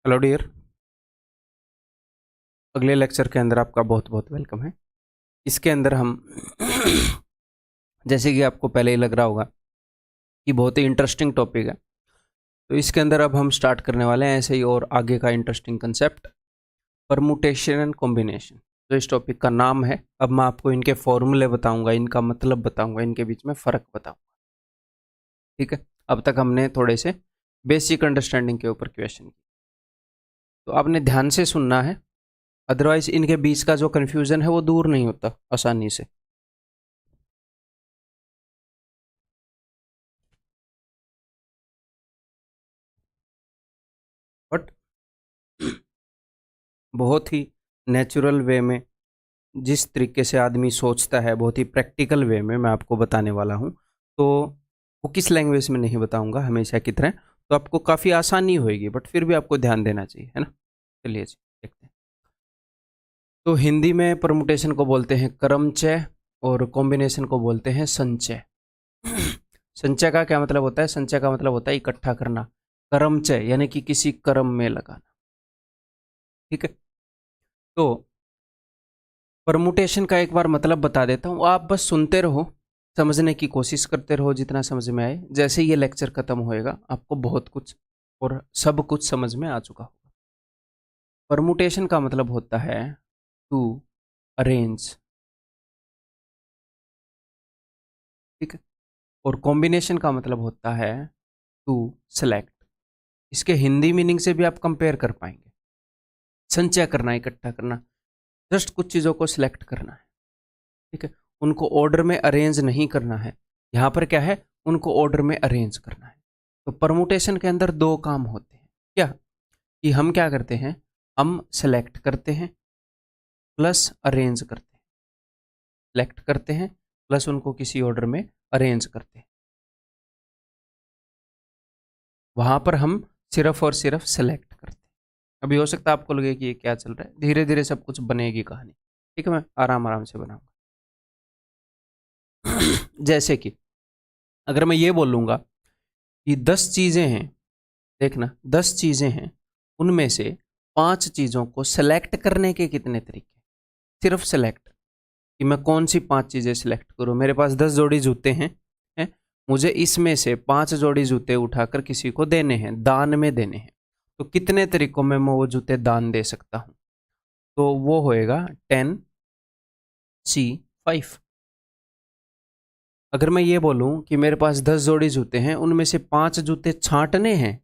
Hello dear. अगले lecture के अंदर आपका बहुत बहुत वेलकम है। इसके अंदर हम जैसे कि आपको पहले ही लग रहा होगा कि बहुत ही इंटरेस्टिंग टॉपिक है, तो इसके अंदर अब हम स्टार्ट करने वाले हैं ऐसे ही और आगे का interesting concept, permutation and combination. तो इस टॉपिक का नाम है। अब मैं आपको इनके फॉर्मूले बताऊंगा, इनका मतलब बताऊंगा, इनके बीच में फ़र्क बताऊंगा। ठीक है। अब तक हमने थोड़े से बेसिक अंडरस्टैंडिंग के ऊपर क्वेश्चन किए, तो आपने ध्यान से सुनना है, अदरवाइज इनके बीच का जो कन्फ्यूज़न है वो दूर नहीं होता आसानी से। बट बहुत ही नेचुरल वे में, जिस तरीके से आदमी सोचता है, बहुत ही प्रैक्टिकल वे में मैं आपको बताने वाला हूँ। तो वो किस लैंग्वेज में नहीं बताऊँगा हमेशा की तरह, तो आपको काफ़ी आसानी होएगी, बट फिर भी आपको ध्यान देना चाहिए, है ना। चलिए जी देखते हैं। तो हिंदी में परमुटेशन को बोलते हैं क्रमचय और कॉम्बिनेशन को बोलते हैं संचय। संचय का क्या मतलब होता है? संचय का मतलब होता है इकट्ठा करना। क्रमचय यानी कि किसी क्रम में लगाना। ठीक है। तो परमुटेशन का एक बार मतलब बता देता हूँ, आप बस सुनते रहो, समझने की कोशिश करते रहो जितना समझ में आए। जैसे ये लेक्चर खत्म होएगा आपको बहुत कुछ और सब कुछ समझ में आ चुका होगा। परमुटेशन का मतलब होता है टू अरेंज। ठीक है। और कॉम्बिनेशन का मतलब होता है टू सेलेक्ट। इसके हिंदी मीनिंग से भी आप कंपेयर कर पाएंगे। संचय करना, इकट्ठा करना, जस्ट कुछ चीज़ों को सिलेक्ट करना है। ठीक है। उनको ऑर्डर में अरेंज नहीं करना है। यहाँ पर क्या है, उनको ऑर्डर में अरेंज करना है। तो परमुटेशन के अंदर दो काम होते हैं। क्या कि हम क्या करते हैं, हम सेलेक्ट करते हैं प्लस अरेंज करते हैं। सेलेक्ट करते हैं प्लस उनको किसी ऑर्डर में अरेंज करते हैं। वहाँ पर हम सिर्फ और सिर्फ सेलेक्ट करते हैं। अभी हो सकता है आपको लगे कि ये क्या चल रहा है, धीरे धीरे सब कुछ बनेगी कहानी। ठीक है, मैं आराम आराम से बनाऊंगा। जैसे कि अगर मैं ये बोलूँगा कि 10 चीज़ें हैं, देखना 10 चीज़ें हैं, उनमें से 5 चीज़ों को सेलेक्ट करने के कितने तरीके। सिर्फ सेलेक्ट, कि मैं कौन सी 5 चीज़ें सेलेक्ट करूँ। मेरे पास 10 जोड़ी जूते हैं, मुझे इसमें से 5 जोड़ी जूते उठाकर किसी को देने हैं, दान में देने हैं। तो कितने तरीकों में मैं वो जूते दान दे सकता हूँ? तो वो होएगा 10C5। अगर मैं ये बोलूँ कि मेरे पास 10 जोड़ी जूते हैं, उनमें से 5 जूते छांटने हैं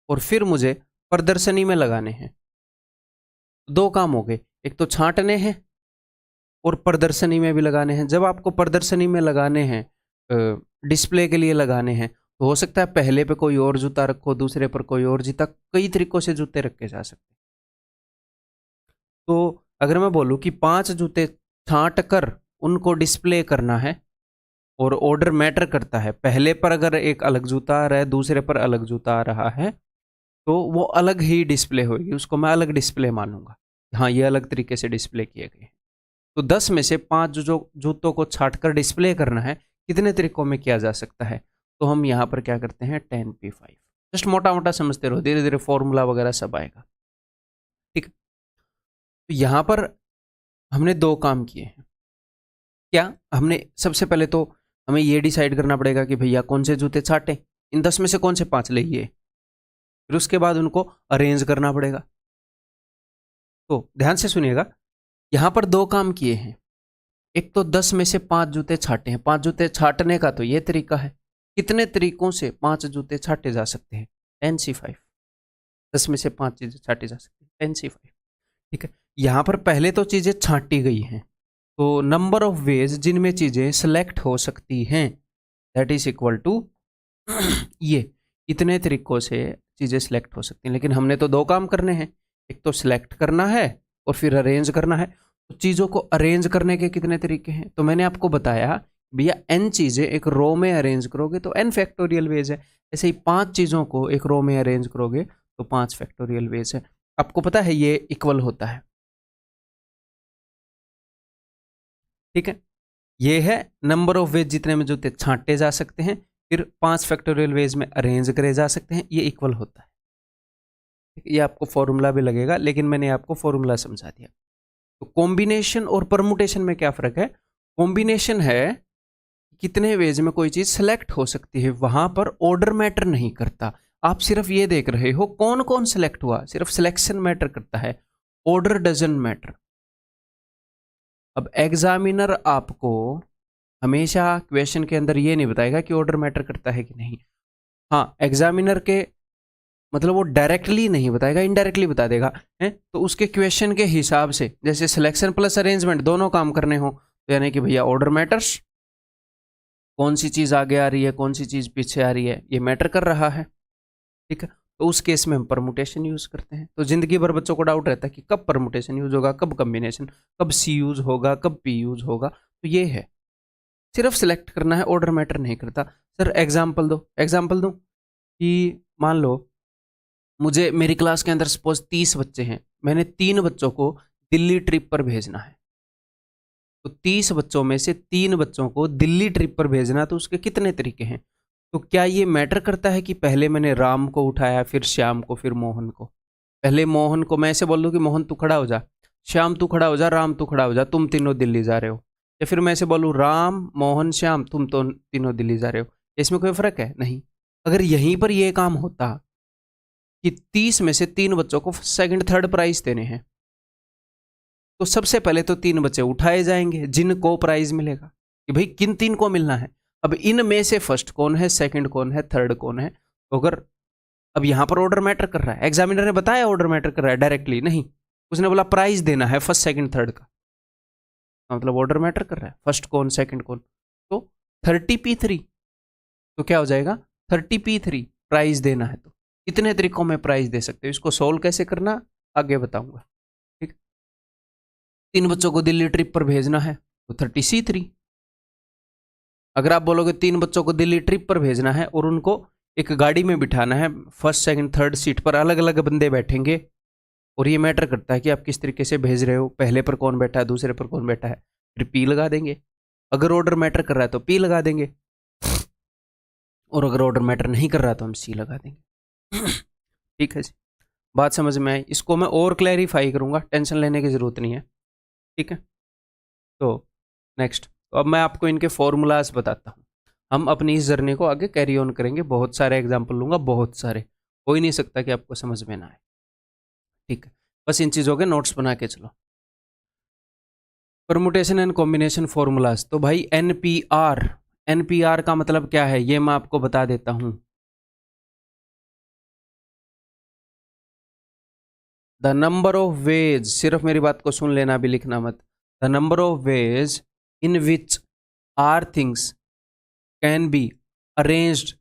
और फिर मुझे प्रदर्शनी में लगाने हैं। दो काम हो गए, एक तो छांटने हैं और प्रदर्शनी में भी लगाने हैं। जब आपको प्रदर्शनी में लगाने हैं, डिस्प्ले के लिए लगाने हैं, तो हो सकता है पहले पे कोई और जूता रखो, दूसरे पर कोई और जूता, कई तरीकों से जूते रखे जा सकते हैं। तो अगर मैं बोलूँ कि 5 जूते छांट कर उनको डिस्प्ले करना है, और ऑर्डर मैटर करता है, पहले पर अगर एक अलग जूता आ रहा है, दूसरे पर अलग जूता आ रहा है, तो वो अलग ही डिस्प्ले होगी, उसको मैं अलग डिस्प्ले मानूंगा। हाँ, ये अलग तरीके से डिस्प्ले किए गए हैं। तो 10 में से 5 जो जूतों को छाट कर डिस्प्ले करना है, कितने तरीकों में किया जा सकता है? तो हम यहाँ पर क्या करते हैं, 10P5। जस्ट मोटा मोटा समझते रहो, धीरे धीरे फॉर्मूला वगैरह सब आएगा। ठीक। तो यहाँ पर हमने दो काम किए हैं। क्या हमने सबसे पहले तो हमें ये डिसाइड करना पड़ेगा कि भैया कौन से जूते छाटे, इन 10 में से कौन से 5 लेंगे। फिर उसके बाद उनको अरेंज करना पड़ेगा। तो ध्यान से सुनिएगा, यहां पर दो काम किए हैं। एक तो 10 में से 5 जूते छाटे हैं। 5 जूते छाटने का तो ये तरीका है। कितने तरीकों से 5 जूते छाटे जा सकते हैं? 10C5। 10 में से 5 चीजें छाटी जा सकती है, 10C5। ठीक है। यहां पर पहले तो चीजें छाटी गई हैं, तो नंबर ऑफ वेज जिनमें चीजें सेलेक्ट हो सकती हैं, दैट इज इक्वल टू ये इतने तरीकों से चीज़ें सिलेक्ट हो सकती हैं। लेकिन हमने तो दो काम करने हैं, एक तो सिलेक्ट करना है और फिर अरेंज करना है। तो चीज़ों को अरेंज करने के कितने तरीके हैं? तो मैंने आपको बताया भैया n चीज़ें एक रो में अरेंज करोगे तो n फैक्टोरियल वेज है। ऐसे ही 5 चीज़ों को एक रो में अरेंज करोगे तो 5 फैक्टोरियल वेज है। आपको पता है ये इक्वल होता है। ठीक है। ये है नंबर ऑफ वेज जितने में जूते छांटे जा सकते हैं, फिर 5 फैक्टोरियल वेज में अरेंज करे जा सकते हैं, ये इक्वल होता है। ये आपको फॉर्मूला भी लगेगा, लेकिन मैंने आपको फॉर्मूला समझा दिया। तो कॉम्बिनेशन और परमुटेशन में क्या फर्क है? कॉम्बिनेशन है कितने वेज में कोई चीज सेलेक्ट हो सकती है, वहां पर ऑर्डर मैटर नहीं करता। आप सिर्फ ये देख रहे हो कौन कौन सेलेक्ट हुआ, सिर्फ सिलेक्शन मैटर करता है, ऑर्डर डजंट मैटर। अब एग्जामिनर आपको हमेशा क्वेश्चन के अंदर ये नहीं बताएगा कि ऑर्डर मैटर करता है कि नहीं। हाँ, एग्जामिनर के मतलब वो डायरेक्टली नहीं बताएगा, इनडायरेक्टली बता देगा है। तो उसके क्वेश्चन के हिसाब से, जैसे सिलेक्शन प्लस अरेंजमेंट दोनों काम करने हो, तो यानी कि भैया ऑर्डर मैटर्स, कौन सी चीज आगे आ रही है, कौन सी चीज पीछे आ रही है, ये मैटर कर रहा है। ठीक है, तो उस केस में हम परमुटेशन यूज करते हैं। तो जिंदगी भर बच्चों को डाउट रहता है कि कब परमुटेशन यूज होगा, कब कॉम्बिनेशन, कब सी यूज होगा, कब पी यूज होगा। तो ये है, सिर्फ सिलेक्ट करना है, ऑर्डर मैटर नहीं करता। सर एग्जाम्पल दो, एग्जाम्पल दूं कि मान लो मुझे मेरी क्लास के अंदर सपोज 30 बच्चे हैं, मैंने 3 बच्चों को दिल्ली ट्रिप पर भेजना है। तो 30 बच्चों में से 3 बच्चों को दिल्ली ट्रिप पर भेजना, तो उसके कितने तरीके हैं? तो क्या ये मैटर करता है कि पहले मैंने राम को उठाया, फिर श्याम को, फिर मोहन को? पहले मोहन को मैं ऐसे बोल दूं कि मोहन तू खड़ा हो जा, श्याम तू खड़ा हो जा, राम तू खड़ा हो जा, तुम तीनों दिल्ली जा रहे हो। या फिर मैं ऐसे बोलूं राम मोहन श्याम तुम तो तीनों दिल्ली जा रहे हो, इसमें कोई फर्क है? नहीं। अगर यहीं पर यह काम होता कि 30 में से 3 बच्चों को सेकंड थर्ड प्राइज देने हैं, तो सबसे पहले तो 3 बच्चे उठाए जाएंगे जिनको प्राइज मिलेगा, कि भाई किन 3 को मिलना है। अब इन में से फर्स्ट कौन है, सेकंड कौन है, थर्ड कौन है? तो अगर अब यहां पर ऑर्डर मैटर कर रहा है, एग्जामिनर ने बताया ऑर्डर मैटर कर रहा है, डायरेक्टली नहीं, उसने बोला प्राइज देना है फर्स्ट सेकंड थर्ड का, मतलब ऑर्डर मैटर कर रहा है, फर्स्ट कौन सेकंड कौन। तो 30p3, तो क्या हो जाएगा 30p3 प्राइज देना है। तो कितने तरीकों में प्राइज दे सकते हो, इसको सोल्व कैसे करना आगे बताऊंगा। ठीक, 3 बच्चों को दिल्ली ट्रिप पर भेजना है तो 30c3। अगर आप बोलोगे 3 बच्चों को दिल्ली ट्रिप पर भेजना है और उनको एक गाड़ी में बिठाना है, फर्स्ट सेकंड थर्ड सीट पर अलग अलग बंदे बैठेंगे, और ये मैटर करता है कि आप किस तरीके से भेज रहे हो, पहले पर कौन बैठा है, दूसरे पर कौन बैठा है, फिर पी लगा देंगे। अगर ऑर्डर मैटर कर रहा है तो पी लगा देंगे, और अगर ऑर्डर मैटर नहीं कर रहा तो हम सी लगा देंगे। ठीक है जी, बात समझ में आई? इसको मैं और क्लैरिफाई करूंगा, टेंशन लेने की जरूरत नहीं है। ठीक है, तो नेक्स्ट, तो अब मैं आपको इनके फॉर्मूलाज बताता हूँ। हम अपनी इस जर्नी को आगे कैरी ऑन करेंगे, बहुत सारे एग्जाम्पल लूंगा, बहुत सारे, हो ही नहीं सकता कि आपको समझ में ना आए। ठीक है, बस इन चीज़ों के नोट्स बना के चलो। परमुटेशन एंड कॉम्बिनेशन फॉर्मूलाज, तो भाई एनपीआर, एनपीआर का मतलब क्या है ये मैं आपको बता देता हूं। द नंबर ऑफ वेज, सिर्फ मेरी बात को सुन लेना, भी लिखना मत। The number of ways in which are things can be arranged,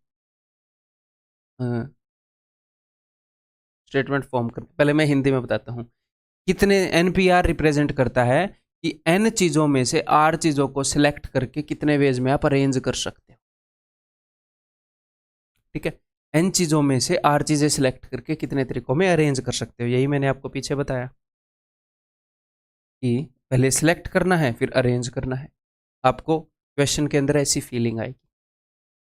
statement form कर, पहले मैं हिंदी में बताता हूं। कितने, एनपीआर रिप्रेजेंट करता है कि एन चीजों में से आर चीजों को सिलेक्ट करके कितने वेज में आप अरेंज कर सकते हो। ठीक है, एन चीजों में से आर चीजें सिलेक्ट करके कितने तरीकों में अरेंज कर सकते हो, यही मैंने आपको पीछे बताया कि पहले सिलेक्ट करना है फिर अरेंज करना है। आपको क्वेश्चन के अंदर ऐसी फीलिंग आएगी।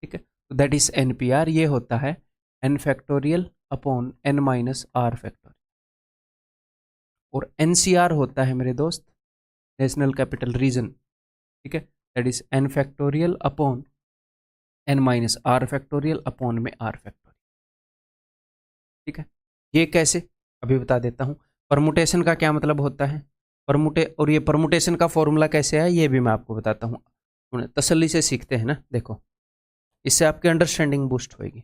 ठीक है, तो दैट इज एनपीआर, ये होता है n factorial upon n minus r factorial. और एनसीआर होता है मेरे दोस्त नेशनल कैपिटल रीजन। ठीक है, that is n factorial upon n minus r factorial upon में आर फैक्टोरियल। ठीक है, ये कैसे अभी बता देता हूं। परमुटेशन का क्या मतलब होता है, और ये परमुटेशन का फॉर्मूला कैसे है ये भी मैं आपको बताता हूं। तसल्ली से सीखते हैं ना, देखो इससे आपकी अंडरस्टैंडिंग बूस्ट होगी।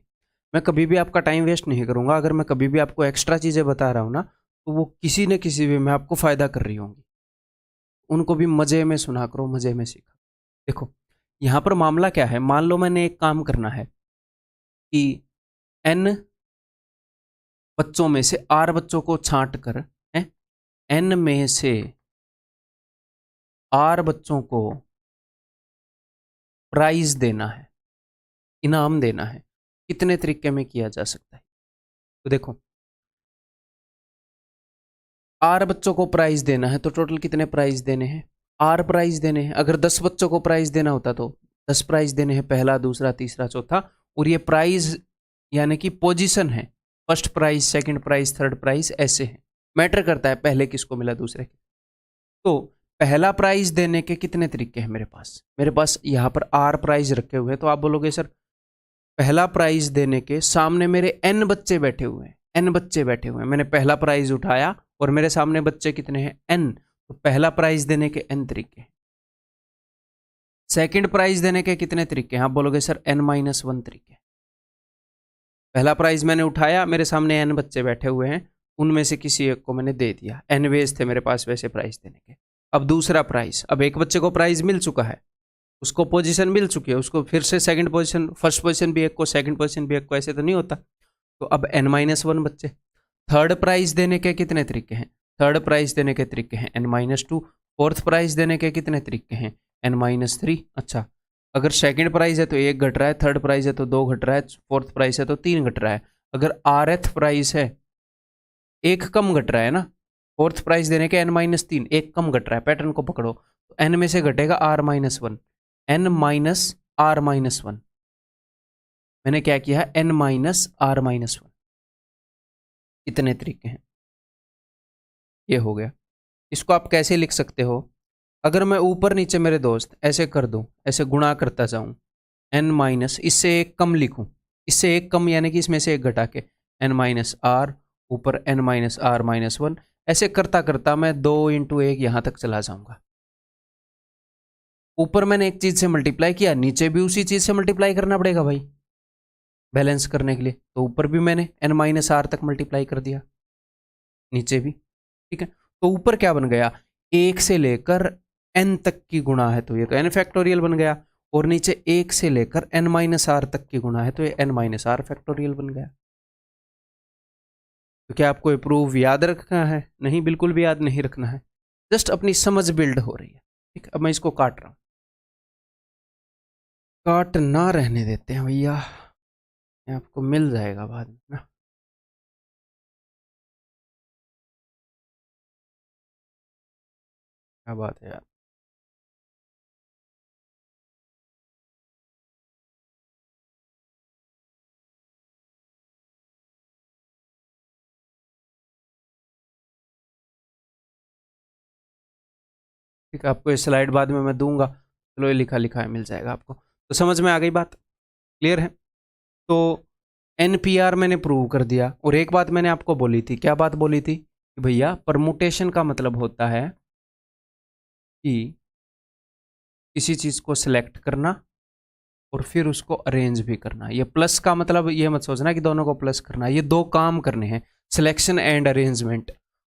मैं कभी भी आपका टाइम वेस्ट नहीं करूंगा, अगर मैं कभी भी आपको एक्स्ट्रा चीजें बता रहा हूं ना, तो वो किसी न किसी वे में आपको फायदा कर रही होंगी। उनको भी मजे में सुना करो, मजे में सीखा। देखो यहां पर मामला क्या है, मान लो मैंने एक काम करना है कि एन बच्चों में से आर बच्चों को छांट कर एन में से आर बच्चों को प्राइज देना है, इनाम देना है। कितने तरीके में किया जा सकता है? तो देखो आर बच्चों को प्राइज देना है तो टोटल कितने प्राइज देने हैं, आर प्राइज देने हैं। अगर 10 बच्चों को प्राइज देना होता तो 10 प्राइज देने हैं, पहला दूसरा तीसरा चौथा। और ये प्राइज यानी कि पोजीशन है, first prize, second prize, third prize ऐसे हैं। मैटर करता है पहले किसको मिला दूसरे के। तो पहला प्राइज देने के कितने तरीके हैं मेरे पास यहाँ पर आर प्राइज रखे हुए हैं। तो आप बोलोगे सर पहला प्राइज देने के सामने मेरे एन बच्चे बैठे हुए हैं, मैंने पहला प्राइज उठाया और मेरे सामने बच्चे कितने हैं, एन। तो पहला प्राइज देने के एन तरीके हैं। सेकंड प्राइज देने के कितने तरीके हैं, आप बोलोगे सर n-1 तरीके। पहला प्राइज मैंने उठाया, मेरे सामने एन बच्चे बैठे हुए हैं, उनमें से किसी एक को मैंने दे दिया, एन वेज थे मेरे पास वैसे प्राइज देने के। अब दूसरा प्राइज, अब एक बच्चे को प्राइज मिल चुका है, उसको पोजीशन मिल चुकी है, उसको फिर से सेकंड पोजीशन, फर्स्ट पोजीशन भी एक को, सेकंड पोजीशन भी एक को, ऐसे तो नहीं होता। तो अब n-1 बच्चे। थर्ड प्राइज देने के कितने तरीके हैं, थर्ड प्राइज देने के तरीके हैं n-2। फोर्थ प्राइज देने के कितने तरीके हैं, n-3। अच्छा, अगर सेकंड प्राइज है तो 1 घट रहा है, थर्ड प्राइज है तो 2 घट रहा है, फोर्थ प्राइज है तो 3 घट रहा है। अगर rth प्राइज है 1 कम घट रहा है ना, फोर्थ प्राइज देने के n-3, 1 कम घट रहा है, पैटर्न को पकड़ो। तो n में से घटेगा r-1, n-r-1। मैंने क्या किया है, n-r-1। कितने तरीके हैं, ये हो गया। इसको आप कैसे लिख सकते हो, अगर मैं ऊपर नीचे मेरे दोस्त ऐसे कर दूं, ऐसे गुणा करता जाऊं, n- इससे एक कम लिखूं, इससे एक कम यानी कि इसमें से एक घटा के n-r ऊपर n-r-1, ऐसे करता करता मैं 2 × 1 यहां तक चला जाऊंगा। ऊपर मैंने एक चीज से मल्टीप्लाई किया, नीचे भी उसी चीज से मल्टीप्लाई करना पड़ेगा भाई बैलेंस करने के लिए। तो ऊपर भी मैंने n-r तक मल्टीप्लाई कर दिया, नीचे भी, ठीक है। तो ऊपर क्या बन गया, 1 से लेकर n तक की गुणा है तो ये तो n फैक्टोरियल बन गया, और नीचे 1 से लेकर n-r तक की गुणा है तो ये n-r फैक्टोरियल बन गया। तो क्या आपको ये प्रूफ याद रखना है, नहीं, बिल्कुल भी याद नहीं रखना है, जस्ट अपनी समझ बिल्ड हो रही है, ठीक। अब मैं इसको काट रहा हूं, काट ना रहने देते हैं भैया, आपको मिल जाएगा बाद में ना। क्या बात है यार, ठीक है। आपको ये स्लाइड बाद में मैं दूंगा, चलो ये लिखा लिखा है मिल जाएगा आपको। तो समझ में आ गई बात, क्लियर है। तो NPR मैंने प्रूव कर दिया, और एक बात मैंने आपको बोली थी, क्या बात बोली थी कि भैया परमुटेशन का मतलब होता है कि किसी चीज को सिलेक्ट करना और फिर उसको अरेंज भी करना। ये प्लस का मतलब ये मत सोचना कि दोनों को प्लस करना, ये 2 काम करने हैं, सिलेक्शन एंड अरेंजमेंट।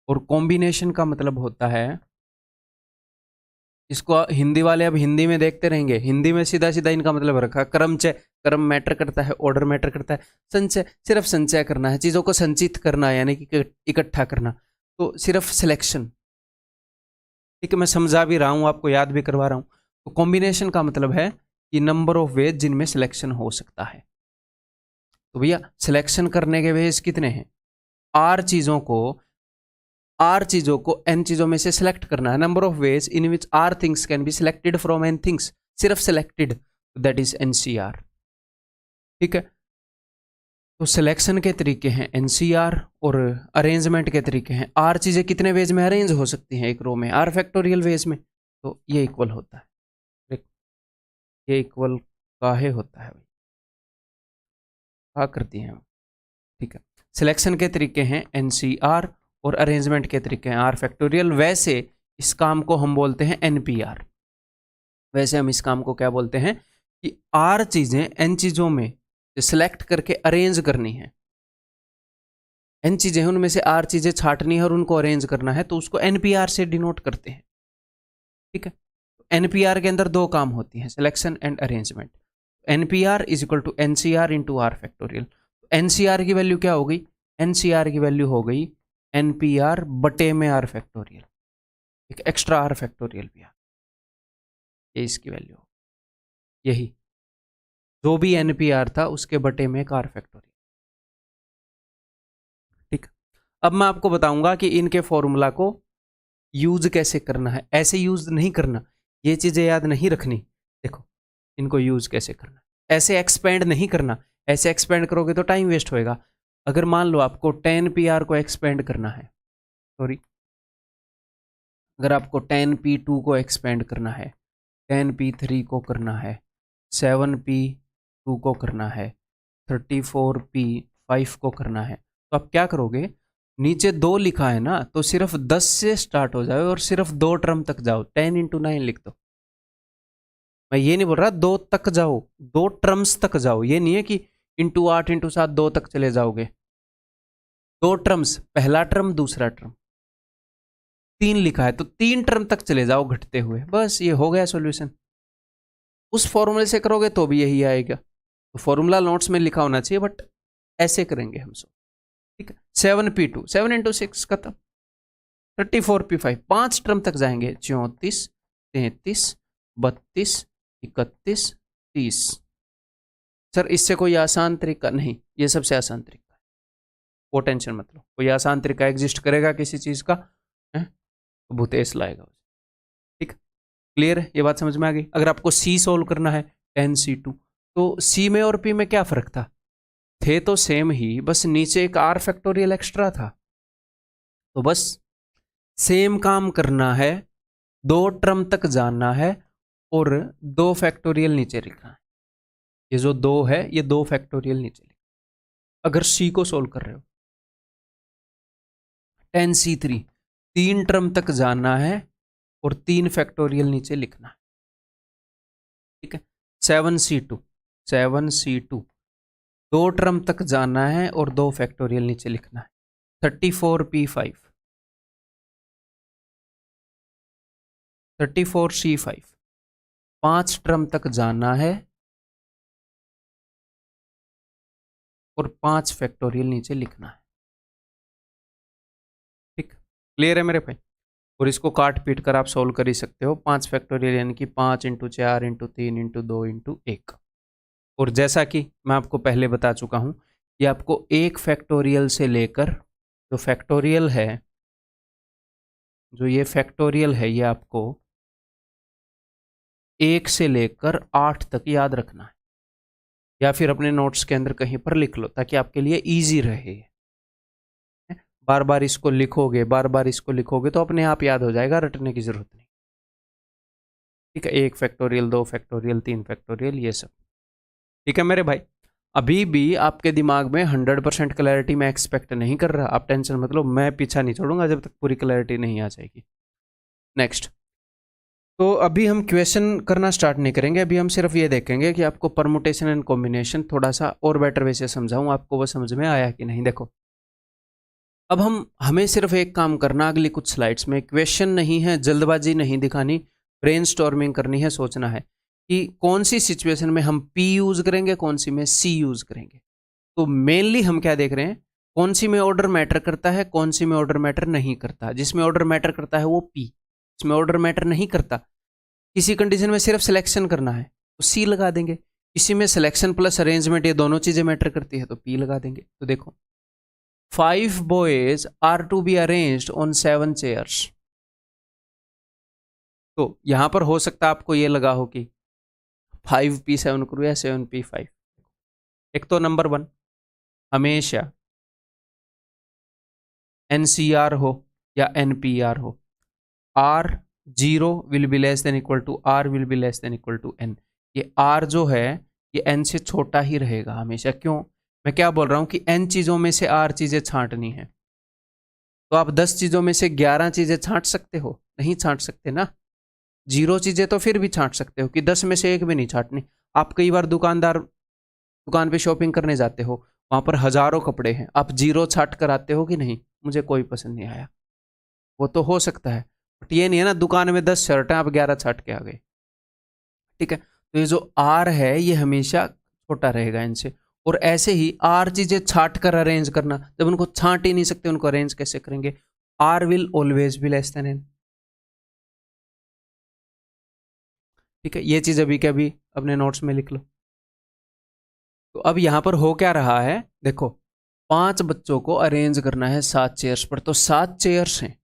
और कॉम्बिनेशन का मतलब होता है, इसको हिंदी वाले अब हिंदी में देखते रहेंगे, हिंदी में सीधा सीधा इनका मतलब रखा, क्रमचय, क्रम मैटर करता है, ऑर्डर मैटर करता है, संचय सिर्फ संचय करना है, चीज़ों को संचित करना है यानी कि इकट्ठा करना, तो सिर्फ सिलेक्शन, ठीक है। मैं समझा भी रहा हूँ, आपको याद भी करवा रहा हूँ। तो कॉम्बिनेशन का मतलब है कि नंबर ऑफ वेज जिनमें सिलेक्शन हो सकता है। तो भैया सिलेक्शन करने के वेज कितने हैं, आर चीज़ों को n चीज़ों में से सिलेक्ट करना है, number of ways in which are things can be selected from n things, सिर्फ सिलेक्टेड, दैट इज NCR, ठीक है। तो सिलेक्शन के तरीके हैं NCR, और अरेंजमेंट के तरीके हैं, आर चीज़ें कितने वेज में अरेंज हो सकती हैं एक रो में, आर फैक्टोरियल वेज में। तो ये इक्वल होता है, ये इक्वल काहे होता है भाई, क्या करती हैं हम, ठीक है। सिलेक्शन के तरीके हैं NCR और अरेंजमेंट के तरीके हैं आर फैक्टोरियल। वैसे इस काम को हम बोलते हैं NPR। वैसे हम इस काम को क्या बोलते हैं कि आर चीजें n चीजों में सिलेक्ट करके अरेंज करनी है, n चीजें हैं उनमें से आर चीजें छाटनी है और उनको अरेंज करना है, तो उसको NPR से डिनोट करते हैं, ठीक है। NPR के अंदर 2 काम होती हैं, selection and arrangement. NPR is equal to NCR into r factorial. NCR की वैल्यू क्या हो गई, NCR की वैल्यू हो गई NPR बटे में आर फैक्टोरियल, एक एक्स्ट्रा आर फैक्टोरियल भी, ये इसकी वैल्यू, यही जो भी NPR था उसके बटे में एक आर फैक्टोरियल, ठीक। अब मैं आपको बताऊंगा कि इनके फॉर्मूला को यूज कैसे करना है, ऐसे यूज नहीं करना, ये चीजें याद नहीं रखनी। देखो इनको यूज कैसे करना, ऐसे एक्सपेंड नहीं करना, ऐसे एक्सपेंड करोगे तो टाइम वेस्ट होएगा। अगर मान लो आपको 10 PR को एक्सपेंड करना है, सॉरी, अगर आपको 10 P2 को एक्सपेंड करना है, 10 P3 को करना है, 7 P2 को करना है, 34 P5 को करना है, तो आप क्या करोगे, नीचे 2 लिखा है ना, तो सिर्फ 10 से स्टार्ट हो जाओ और सिर्फ 2 टर्म तक जाओ, 10 × 9 लिख दो। मैं ये नहीं बोल रहा 2 तक जाओ, 2 टर्म्स तक जाओ, ये नहीं है कि इंटू 8 × 7 2 तक चले जाओगे। 2 टर्म्स, पहला टर्म दूसरा टर्म, 3 लिखा है तो 3 टर्म तक चले जाओ घटते हुए, बस ये हो गया सॉल्यूशन। उस फॉर्मूले से करोगे तो भी यही आएगा, तो फॉर्मूला नोट्स में लिखा होना चाहिए, बट ऐसे करेंगे हम सब, ठीक है। 7 P2, 7 × 6 खत्म, 34 P5, 5 टर्म तक जाएंगे, 34, 33, 32, 31, 30। सर इससे कोई आसान तरीका नहीं, ये सबसे आसान तरीका है, वो टेंशन मत लो। कोई आसान तरीका एग्जिस्ट करेगा किसी चीज का है तो भूतेश लाएगा, ठीक। क्लियर है, ये बात समझ में आ गई। अगर आपको सी सोल्व करना है 10C2, तो सी में और पी में क्या फर्क था, थे तो सेम ही, बस नीचे एक R फैक्टोरियल एक्स्ट्रा था। तो बस सेम काम करना है, 2 टर्म तक जाना है और 2 फैक्टोरियल नीचे लिखना है। ये जो 2 है ये 2 फैक्टोरियल नीचे लिखना। अगर सी को सोल्व कर रहे हो, 10C3, 3 टर्म तक जाना है और 3 फैक्टोरियल नीचे लिखना है, ठीक है। 7C2, 2 टर्म तक जाना है और 2 फैक्टोरियल नीचे लिखना है। 34P5, 34C5, 5 टर्म तक जाना है और 5 फैक्टोरियल नीचे लिखना है, ठीक। क्लियर है मेरे भाई। और इसको काट पीट कर आप सोल्व कर ही सकते हो, 5 फैक्टोरियल यानी कि 5 × 4 × 3 × 2 × 1। और जैसा कि मैं आपको पहले बता चुका हूं, ये आपको 1 फैक्टोरियल से लेकर, जो फैक्टोरियल है, जो ये फैक्टोरियल है, ये आपको 1 से लेकर 8 तक याद रखना है, या फिर अपने नोट्स के अंदर कहीं पर लिख लो ताकि आपके लिए इजी रहे। बार बार इसको लिखोगे, बार बार इसको लिखोगे तो अपने आप याद हो जाएगा, रटने की जरूरत नहीं, ठीक है। 1 फैक्टोरियल, 2 फैक्टोरियल, 3 फैक्टोरियल, ये सब, ठीक है मेरे भाई। अभी भी आपके दिमाग में 100% क्लैरिटी मैं एक्सपेक्ट नहीं कर रहा, आप टेंशन मत लो, मैं पीछा नहीं छोड़ूंगा जब तक पूरी क्लैरिटी नहीं आ जाएगी। नेक्स्ट, तो अभी हम क्वेश्चन करना स्टार्ट नहीं करेंगे, अभी हम सिर्फ ये देखेंगे कि आपको परमुटेशन एंड कॉम्बिनेशन थोड़ा सा और बेटर वे से समझाऊं, आपको वो समझ में आया कि नहीं। देखो अब हमें सिर्फ एक काम करना, अगली कुछ स्लाइड्स में क्वेश्चन नहीं है, जल्दबाजी नहीं दिखानी, ब्रेनस्टॉर्मिंग करनी है, सोचना है कि कौन सी सिचुएशन में हम P यूज करेंगे, कौन सी में C यूज करेंगे। तो मेनली हम क्या देख रहे हैं, कौन सी में ऑर्डर मैटर करता है, कौन सी में ऑर्डर मैटर नहीं करता। जिसमें ऑर्डर मैटर करता है वो P, जिसमें ऑर्डर मैटर नहीं करता, किसी कंडीशन में सिर्फ सिलेक्शन करना है तो C लगा देंगे। इसी में सिलेक्शन प्लस अरेंजमेंट, ये दोनों चीजें मैटर करती है तो P लगा देंगे। तो देखो 5 boys are to be arranged on 7 chairs। तो यहां पर हो सकता है आपको ये लगा हो कि 5P7 करूं या 7P5। एक तो नंबर 1, हमेशा NCR हो या NPR हो, R0 will be less than equal to R will be less than equal to N। ये R जो है ये N से छोटा ही रहेगा हमेशा। क्यों, मैं क्या बोल रहा हूं कि N चीजों में से R चीजें छांटनी है, तो आप 10 चीजों में से 11 चीजें छांट सकते हो, नहीं छांट सकते ना। 0 चीजें तो फिर भी छांट सकते हो कि 10 में से एक भी नहीं छांटनी। आप कई बार दुकान पे शॉपिंग करने जाते हो, वहां पर हजारों कपड़े हैं, आप 0 छांट कर आते हो कि नहीं, मुझे कोई पसंद नहीं आया, वो तो हो सकता है, बट ये नहीं है ना दुकान में 10 शर्ट हैं आप 11 छांट के आ गए, ठीक है। तो ये जो R है ये हमेशा छोटा रहेगा इनसे। और ऐसे ही R चीजें छांट कर अरेंज करना, जब उनको छांट ही नहीं सकते उनको अरेंज कैसे करेंगे, R will always be less then N, ठीक है। ये चीज अभी के अभी अपने नोट्स में लिख लो। तो अब यहां पर हो क्या रहा है, देखो 5 बच्चों को अरेंज करना है 7 चेयर्स पर, तो 7 चेयर्स हैं,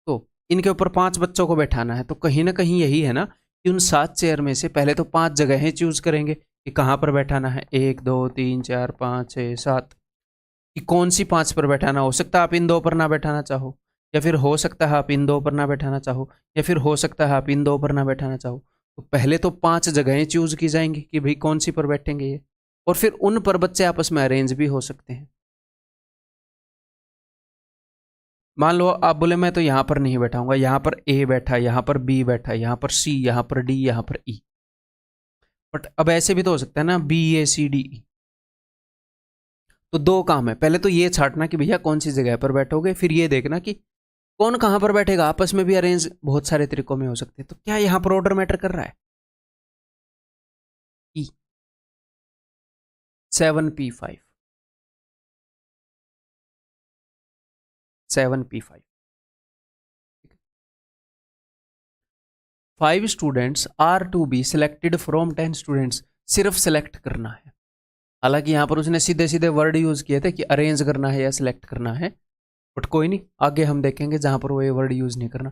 तो इनके ऊपर 5 बच्चों को बैठाना है। तो कहीं ना कहीं यही है ना कि उन 7 चेयर में से पहले तो 5 जगहें चूज करेंगे कि कहां पर बैठाना है, 1 2 3 4 5 6 7। कि कौन सी 5 पर बैठाना। हो सकता है आप इन 2 पर ना बैठाना चाहो, या फिर हो सकता है आप इन 2 पर ना बैठाना चाहो, या फिर हो सकता है आप इन 2 पर ना बैठाना चाहो। तो पहले तो 5 जगहें चूज की जाएंगी कि भाई कौन सी पर बैठेंगे ये, और फिर उन पर बच्चे आपस में अरेंज भी हो सकते हैं। मान लो आप बोले मैं तो यहां पर नहीं बैठाऊंगा, यहां पर ए बैठा, यहां पर बी बैठा, यहां पर सी, यहां पर डी, यहां पर ई। बट अब ऐसे भी तो हो सकता है ना, बी ए सी डी ई। तो 2 काम है, पहले तो ये छांटना कि भैया कौन सी जगह पर बैठोगे, फिर ये देखना कि कौन कहां पर बैठेगा। आपस में भी अरेंज बहुत सारे तरीकों में हो सकते हैं। तो क्या यहां पर ऑर्डर मैटर कर रहा है? ई 7p5 7p5 5 students are to be selected from 10 students. सिर्फ सिलेक्ट करना है। हालांकि यहां पर उसने सीधे सीधे वर्ड यूज किए थे कि अरेंज करना है या सिलेक्ट करना है, बट कोई नहीं, आगे हम देखेंगे जहां पर वो ये वर्ड यूज नहीं करना।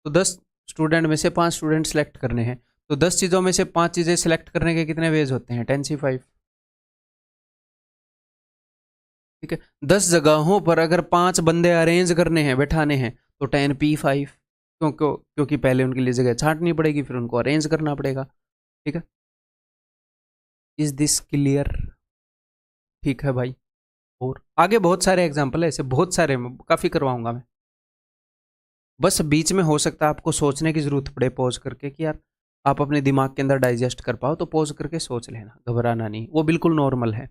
तो 10 स्टूडेंट में से 5 स्टूडेंट सिलेक्ट करने हैं, तो 10 चीजों में से 5 चीजें सिलेक्ट करने के कितने वेज होते हैं? 10c5। ठीक है, 10 जगहों पर अगर 5 बंदे अरेंज करने हैं, बैठाने हैं, तो 10p5। क्योंकि पहले उनके लिए जगह छांटनी पड़ेगी, फिर उनको अरेंज करना पड़ेगा। ठीक है, इज दिस क्लियर? ठीक है भाई। और आगे बहुत सारे एग्जाम्पल है ऐसे, बहुत सारे, काफी करवाऊंगा मैं। बस बीच में हो सकता है आपको सोचने की जरूरत पड़े पॉज करके कि यार आप अपने दिमाग के अंदर डाइजेस्ट कर पाओ, तो पॉज करके सोच लेना, घबराना नहीं, वो बिल्कुल नॉर्मल है।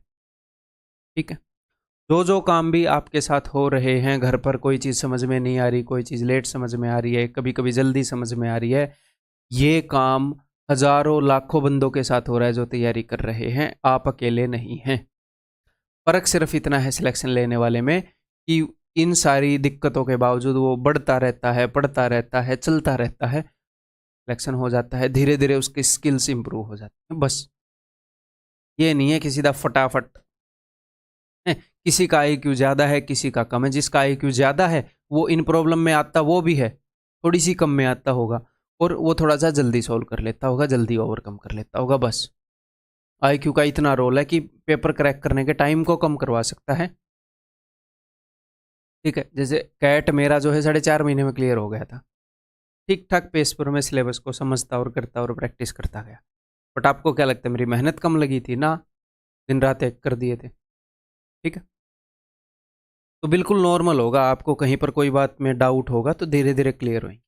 ठीक है, जो जो काम भी आपके साथ हो रहे हैं घर पर, कोई चीज़ समझ में नहीं आ रही, कोई चीज़ लेट समझ में आ रही है, कभी कभी जल्दी समझ में आ रही है, ये काम हजारों लाखों बंदों के साथ हो रहा है जो तैयारी कर रहे हैं, आप अकेले नहीं हैं। फ़र्क सिर्फ इतना है सिलेक्शन लेने वाले में कि इन सारी दिक्कतों के बावजूद वो बढ़ता रहता है, पढ़ता रहता है, चलता रहता है, सिलेक्शन हो जाता है, धीरे धीरे उसकी स्किल्स इंप्रूव हो जाती हैं। बस ये नहीं है कि सीधा फटाफट है, किसी का आईक्यू ज़्यादा है, किसी का कम है। जिसका आईक्यू ज़्यादा है वो इन प्रॉब्लम में आता वो भी है, थोड़ी सी कम में आता होगा, और वो थोड़ा सा जल्दी सॉल्व कर लेता होगा, जल्दी ओवरकम कर लेता होगा। बस आईक्यू का इतना रोल है कि पेपर क्रैक करने के टाइम को कम करवा सकता है। ठीक है, जैसे कैट मेरा जो है 4.5 महीने में क्लियर हो गया था, ठीक ठाक पेस पर मैं सिलेबस को समझता और करता और प्रैक्टिस करता गया। बट आपको क्या लगता है मेरी मेहनत कम लगी थी ना? दिन रात एक कर दिए थे। ठीक है, तो बिल्कुल नॉर्मल होगा, आपको कहीं पर कोई बात में डाउट होगा तो धीरे धीरे क्लियर होंगे।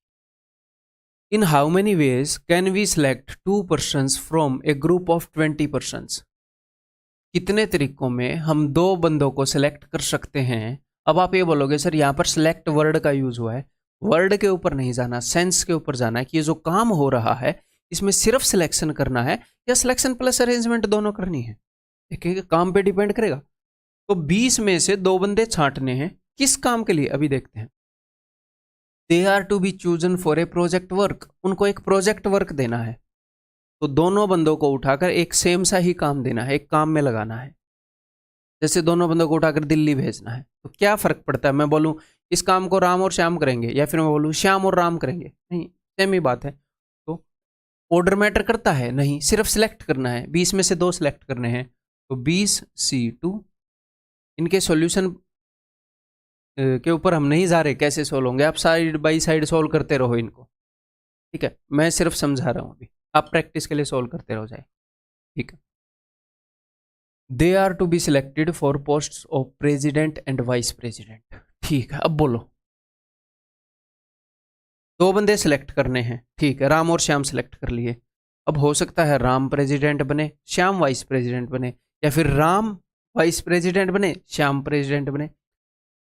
In how many ways can we select 2 persons from a group of 20 persons? कितने तरीकों में हम 2 बंदों को सिलेक्ट कर सकते हैं? अब आप ये बोलोगे सर यहाँ पर सिलेक्ट वर्ड का यूज हुआ है। वर्ड के ऊपर नहीं जाना, सेंस के ऊपर जाना है कि ये जो काम हो रहा है इसमें सिर्फ सिलेक्शन करना है या सिलेक्शन प्लस अरेंजमेंट दोनों करनी है। देखिए काम पे डिपेंड करेगा। तो 20 में से 2 बंदे छांटने हैं, किस काम के लिए अभी देखते हैं। They are to be chosen for a project work, उनको एक प्रोजेक्ट वर्क देना है, तो दोनों बंदों को उठाकर एक सेम सा ही काम देना है, एक काम में लगाना है। जैसे दोनों बंदों को उठाकर दिल्ली भेजना है, तो क्या फर्क पड़ता है मैं बोलूं इस काम को राम और श्याम करेंगे, या फिर मैं बोलूं श्याम और राम करेंगे? नहीं, सेम ही बात है। तो ऑर्डर मैटर करता है? नहीं, सिर्फ सिलेक्ट करना है। 20 में से 2 सिलेक्ट करने हैं, तो 20C2। इनके सॉल्यूशन के ऊपर हम नहीं जा रहे कैसे सोल्व होंगे, आप साइड बाई साइड सोल्व करते रहो इनको। ठीक है, मैं सिर्फ समझा रहा हूं अभी, आप प्रैक्टिस के लिए सोल्व करते रहो जाए। ठीक है, they are to be selected for post of president and vice president. ठीक है, अब बोलो 2 बंदे सिलेक्ट करने हैं, ठीक है, राम और श्याम सिलेक्ट कर लिए। अब हो सकता है राम प्रेसिडेंट बने, श्याम वाइस प्रेसिडेंट बने, या फिर राम वाइस प्रेसिडेंट बने, श्याम प्रेसिडेंट बने।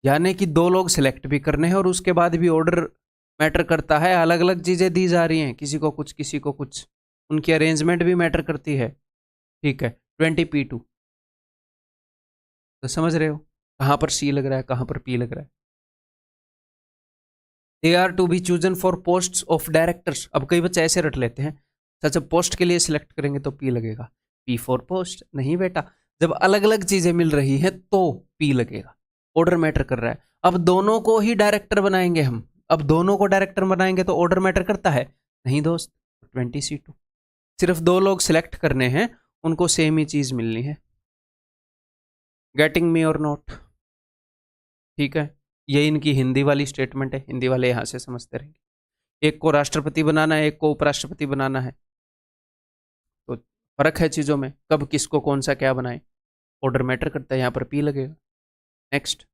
यानी कि 2 लोग सिलेक्ट भी करने हैं और उसके बाद भी ऑर्डर मैटर करता है। अलग अलग चीज़ें दी जा रही हैं, किसी को कुछ किसी को कुछ, उनकी अरेंजमेंट भी मैटर करती है। ठीक है, 20p2। तो समझ रहे हो कहाँ पर सी लग रहा है, कहाँ पर पी लग रहा है। They are to be chosen for post of directors. अब कई बच्चे ऐसे रट लेते हैं, अच्छा पोस्ट के लिए सिलेक्ट करेंगे तो पी लगेगा, पी फॉर पोस्ट नहीं बेटा, जब अलग अलग चीजें मिल रही हैं तो पी लगेगा। ऑर्डर मैटर कर रहा है। अब दोनों को ही डायरेक्टर बनाएंगे हम, अब दोनों को डायरेक्टर बनाएंगे तो ऑर्डर मैटर करता है? नहीं दोस्त, 20C2। सिर्फ 2 लोग सिलेक्ट करने हैं, उनको सेम ही चीज मिलनी है। गेटिंग मी और नॉट? ठीक है, ये इनकी हिंदी वाली स्टेटमेंट है, हिंदी वाले यहाँ से समझते रहेंगे। एक को राष्ट्रपति बनाना है, एक को उपराष्ट्रपति बनाना है, तो फर्क है चीज़ों में, कब किसको कौन सा क्या बनाए, ऑर्डर मैटर करता है, यहाँ पर पी लगेगा। Next,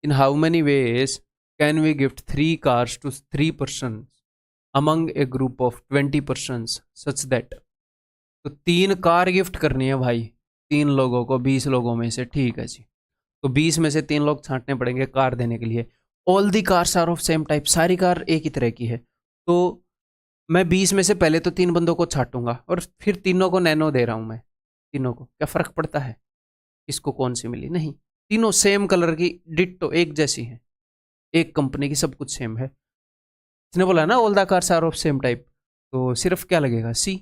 in how many ways can we gift 3 cars to 3 persons among a group of 20 persons such that, तो 3 कार गिफ्ट करनी है भाई 3 लोगों को 20 लोगों में से, ठीक है जी। तो 20 में से 3 लोग छांटने पड़ेंगे कार देने के लिए। All the cars are of same type, सारी कार एक ही तरह की है। तो मैं 20 में से पहले तो 3 बंदों को छांटूंगा और फिर तीनों को नैनो दे रहा हूं मैं, तीनों को क्या फ़र्क पड़ता है किसको कौन सी मिली, नहीं, तीनों सेम कलर की डिट्टो एक जैसी हैं, एक कंपनी की, सब कुछ सेम है। इसने बोला ना all the cars are of same type, तो सिर्फ क्या लगेगा, सी।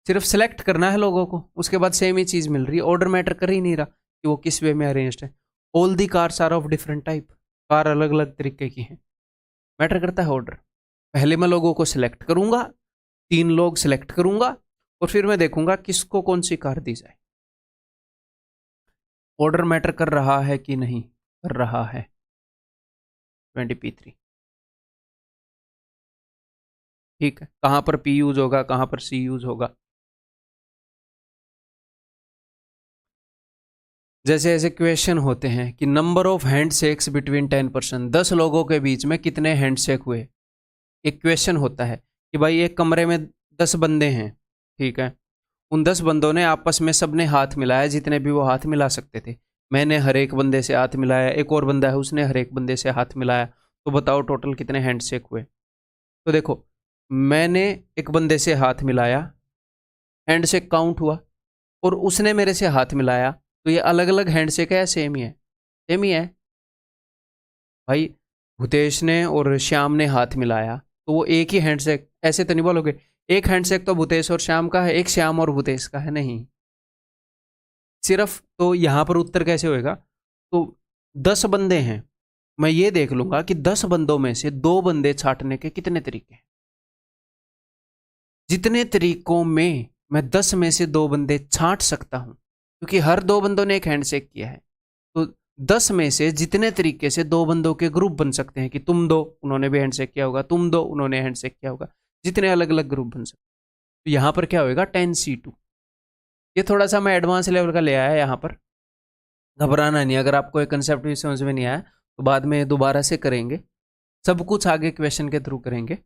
सिर्फ सेलेक्ट करना है लोगों को, उसके बाद सेम ही चीज़ मिल रही है, ऑर्डर मैटर कर ही नहीं रहा कि वो किस वे में अरेंज्ड है। All the cars are of different type, car अलग अलग तरीके की हैं, मैटर करता है ऑर्डर। पहले मैं लोगों को सिलेक्ट करूंगा, 3 लोग सिलेक्ट करूंगा और फिर मैं देखूंगा किसको कौन सी कार दी जाए। ऑर्डर मैटर कर रहा है कि नहीं कर रहा है। 20p3, ठीक है, कहां पर पी यूज होगा, कहां पर सी यूज होगा। जैसे ऐसे क्वेश्चन होते हैं कि नंबर ऑफ हैंडशेक्स बिटवीन 10%, 10 लोगों के बीच में कितने हैंडशेक हुए। एक क्वेश्चन होता है कि भाई एक कमरे में 10 बंदे हैं, ठीक है, उन 10 बंदों ने आपस में सबने हाथ मिलाया, जितने भी वो हाथ मिला सकते थे। मैंने हर एक बंदे से हाथ मिलाया, एक और बंदा है उसने हर एक बंदे से हाथ मिलाया, तो बताओ टोटल कितने हैंडशेक हुए। तो देखो, मैंने एक बंदे से हाथ मिलाया, हैंडशेक काउंट हुआ, और उसने मेरे से हाथ मिलाया, तो ये अलग अलग हैंडशेक है या सेम ही है, सेम ही है भाई। भूतेश ने और श्याम ने हाथ मिलाया तो वो एक ही हैंडशेक, ऐसे तो नहीं बोलोगे एक हैंडशेक तो भूतेश और श्याम का है, एक श्याम और भूतेश का है, नहीं, सिर्फ। तो यहां पर उत्तर कैसे होएगा, तो 10 बंदे हैं, मैं ये देख लूंगा कि 10 बंदों में से 2 बंदे छांटने के कितने तरीके हैं। जितने तरीकों में मैं 10 में से 2 बंदे छांट सकता हूं, क्योंकि हर 2 बंदों ने एक हैंडशेक किया है, तो 10 में से जितने तरीके से 2 बंदों के ग्रुप बन सकते हैं कि तुम दो, उन्होंने भी हैंडशेक किया होगा, तुम दो, उन्होंने हैंडशेक किया होगा, जितने अलग अलग ग्रुप बन सकते हैं। तो यहां पर क्या होगा 10c2। ये थोड़ा सा मैं एडवांस लेवल का ले आया यहाँ पर, घबराना नहीं, अगर आपको एक कंसेप्ट भी समझ में नहीं आया तो बाद में दोबारा से करेंगे, सब कुछ आगे क्वेश्चन के थ्रू करेंगे।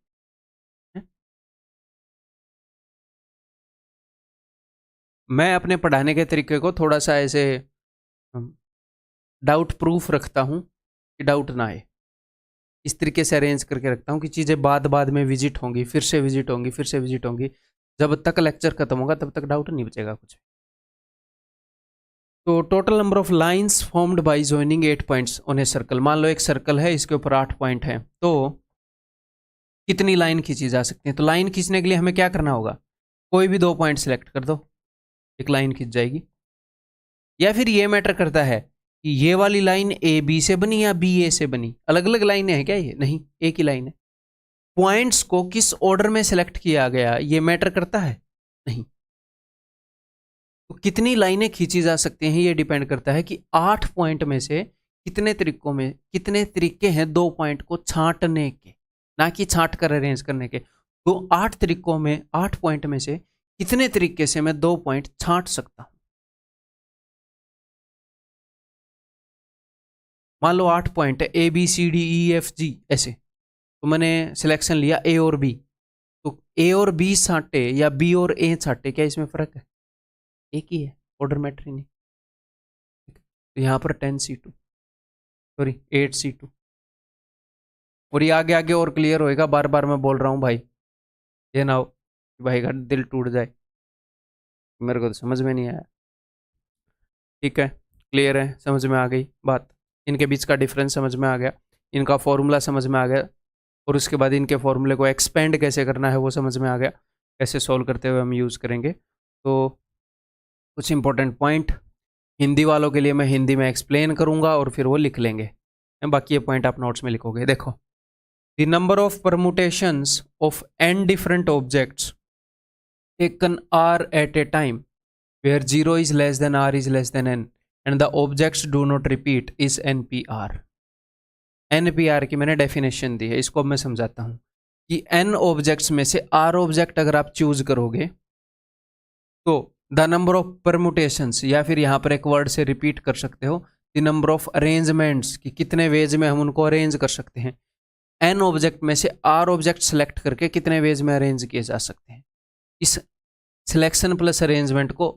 मैं अपने पढ़ाने के तरीके को थोड़ा सा ऐसे डाउट प्रूफ रखता हूँ कि डाउट ना आए, इस तरीके से अरेंज करके रखता हूँ कि चीज़ें बाद बाद में विजिट होंगी, फिर से विजिट होंगी, फिर से विजिट होंगी, जब तक लेक्चर खत्म होगा तब तक डाउट नहीं बचेगा कुछ। तो total number of lines formed by joining 8 points on a circle, मान लो एक सर्कल है, इसके ऊपर 8 पॉइंट हैं, तो कितनी लाइन खींची जा सकती है। तो लाइन खींचने के लिए हमें क्या करना होगा, कोई भी 2 पॉइंट सेलेक्ट कर दो, एक लाइन खींच जाएगी। या फिर ये मैटर करता है कि ये वाली लाइन ए बी से बनी या बी ए से बनी, अलग अलग लाइनें हैं क्या, ये नहीं, एक ही लाइन है। पॉइंट्स को किस ऑर्डर में सेलेक्ट किया गया ये मैटर करता है, नहीं। तो कितनी लाइनें खींची जा सकती हैं ये डिपेंड करता है कि 8 पॉइंट में से कितने तरीकों में, कितने तरीके हैं 2 पॉइंट को छांटने के, ना कि छांट कर अरेंज करने के। तो 8 तरीकों में, 8 पॉइंट में से कितने तरीके से मैं 2 पॉइंट छांट सकता हूं। मान लो 8 पॉइंट है, A B C D E F G ऐसे, तो मैंने सिलेक्शन लिया ए और बी, तो ए और बी छांटे या बी और ए छांटे, क्या इसमें फर्क है, एक ही है, ऑर्डर मैटर ही नहीं। तो यहाँ पर 10c2, सॉरी 8c2, और ये आगे आगे और क्लियर होएगा, बार बार मैं बोल रहा हूँ भाई, ये ना हो कि भाई का दिल टूट जाए, मेरे को तो समझ में नहीं आया। ठीक है, क्लियर है, समझ में आ गई बात, इनके बीच का डिफरेंस समझ में आ गया, इनका फॉर्मूला समझ में आ गया, और उसके बाद इनके फॉर्मूले को एक्सपेंड कैसे करना है वो समझ में आ गया, कैसे सॉल्व करते हुए हम यूज़ करेंगे। तो कुछ इंपॉर्टेंट पॉइंट हिंदी वालों के लिए मैं हिंदी में एक्सप्लेन करूंगा और फिर वो लिख लेंगे, बाकी ये पॉइंट आप नोट्स में लिखोगे। देखो, the number of permutations of n different objects taken r at a time where 0 is less than r is less than n and the objects do not repeat is NPR. NPR की मैंने definition दी है, इसको अब मैं समझाता हूं कि N objects में से आर ऑब्जेक्ट अगर आप चूज करोगे तो द नंबर ऑफ परमुटेशंस, या फिर यहां पर एक वर्ड से रिपीट कर सकते हो द नंबर ऑफ अरेंजमेंट्स, कि कितने वेज में हम उनको अरेंज कर सकते हैं। एन ऑब्जेक्ट में से आर ऑब्जेक्ट सेलेक्ट करके कितने वेज में अरेंज किए जा सकते हैं। इस सिलेक्शन प्लस अरेंजमेंट को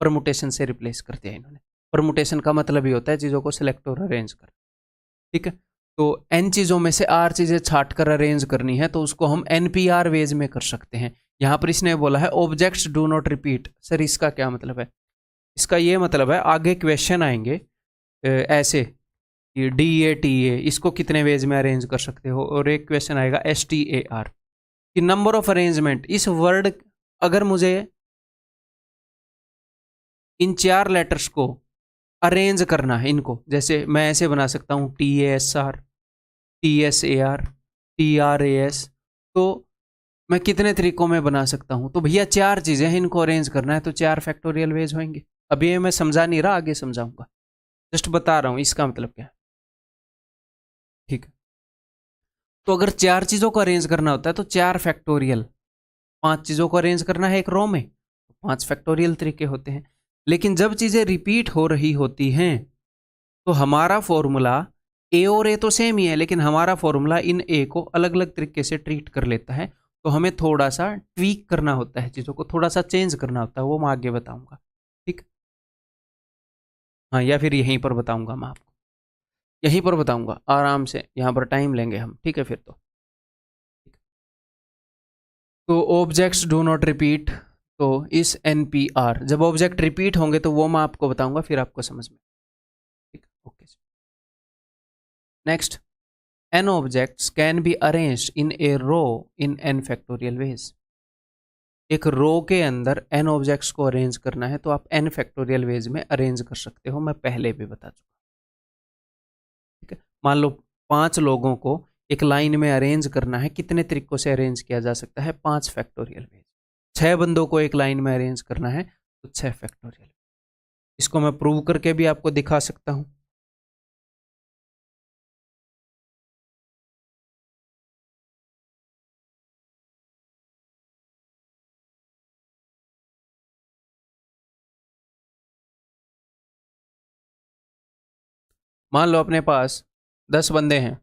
परमुटेशन से रिप्लेस कर दिया इन्होंने। परमुटेशन का मतलब ही होता है चीज़ों को सिलेक्ट और अरेंज कर, ठीक है। तो एन चीज़ों में से आर चीज़ें छाट कर अरेंज करनी है तो उसको हम एनपीआर वेज में कर सकते हैं। यहाँ पर इसने बोला है objects do not repeat. Sir इसका क्या मतलब है? इसका ये मतलब है आगे क्वेश्चन आएंगे ऐसे डी ए टी ए, इसको कितने वेज में अरेंज कर सकते हो, और एक क्वेश्चन आएगा एस टी ए आर कि नंबर ऑफ अरेंजमेंट। इस वर्ड अगर मुझे इन 4 लेटर्स को अरेंज करना है, इनको जैसे मैं ऐसे बना सकता हूँ T A S R, T S A R, T R A S, तो मैं कितने तरीकों में बना सकता हूँ? तो भैया 4 चीज़ें हैं, इनको अरेंज करना है तो 4 फैक्टोरियल वेज होंगे। अभी ये मैं समझा नहीं रहा, आगे समझाऊंगा, जस्ट बता रहा हूँ इसका मतलब क्या है, ठीक है। तो अगर 4 चीज़ों को अरेंज करना होता है तो 4 फैक्टोरियल, 5 चीज़ों को अरेंज करना है एक रो में, 5 फैक्टोरियल तरीके होते हैं। लेकिन जब चीज़ें रिपीट हो रही होती हैं तो हमारा फॉर्मूला ए और ए तो सेम ही है, लेकिन हमारा फॉर्मूला इन ए को अलग अलग तरीके से ट्रीट कर लेता है। तो हमें थोड़ा सा ट्वीक करना होता है, चीज़ों को थोड़ा सा चेंज करना होता है, वो मैं आगे बताऊंगा, ठीक। हाँ, या फिर यहीं पर बताऊंगा, मैं आपको यहीं पर बताऊंगा आराम से, यहाँ पर टाइम लेंगे हम, ठीक है। फिर तो ऑब्जेक्ट्स डू नॉट रिपीट, तो इस एनपीआर जब ऑब्जेक्ट रिपीट होंगे तो वो मैं आपको बताऊंगा, फिर आपको समझ में, ठीक। Okay, next, n objects can be arranged in a row in n factorial ways। एक रो के अंदर n ऑब्जेक्ट्स को अरेंज करना है तो आप n फैक्टोरियल वेज में अरेंज कर सकते हो, मैं पहले भी बता चुका, ठीक है। मान लो 5 लोगों को एक लाइन में अरेंज करना है, कितने तरीकों से अरेंज किया जा सकता है? 5 फैक्टोरियल वेज। 6 बंदों को एक लाइन में अरेंज करना है तो 6 फैक्टोरियल। इसको मैं प्रूव करके भी आपको दिखा सकता हूं। मान लो अपने पास 10 बंदे हैं,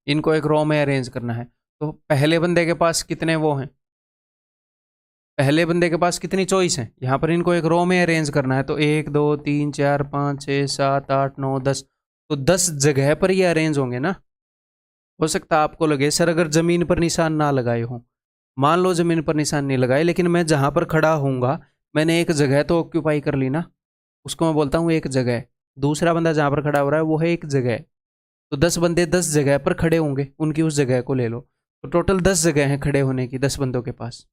इनको एक रो में अरेंज करना है, तो पहले बंदे के पास कितने वो हैं, पहले बंदे के पास कितनी चॉइस है? यहाँ पर इनको एक रो में अरेंज करना है तो 1 2 3 4 5 6 7 8 9 10, तो 10 जगह पर ये अरेंज होंगे ना। हो सकता है आपको लगे सर अगर ज़मीन पर निशान ना लगाए हो, मान लो ज़मीन पर निशान नहीं लगाए, लेकिन मैं जहाँ पर खड़ा हूँगा मैंने एक जगह तो ऑक्यूपाई कर ली ना, उसको मैं बोलता हूँ एक जगह। दूसरा बंदा जहाँ पर खड़ा हो रहा है वो है एक जगह, तो 10 बंदे 10 जगह पर खड़े होंगे, उनकी उस जगह को ले लो, तो टोटल 10 जगह हैं खड़े होने की 10 बंदों के पास।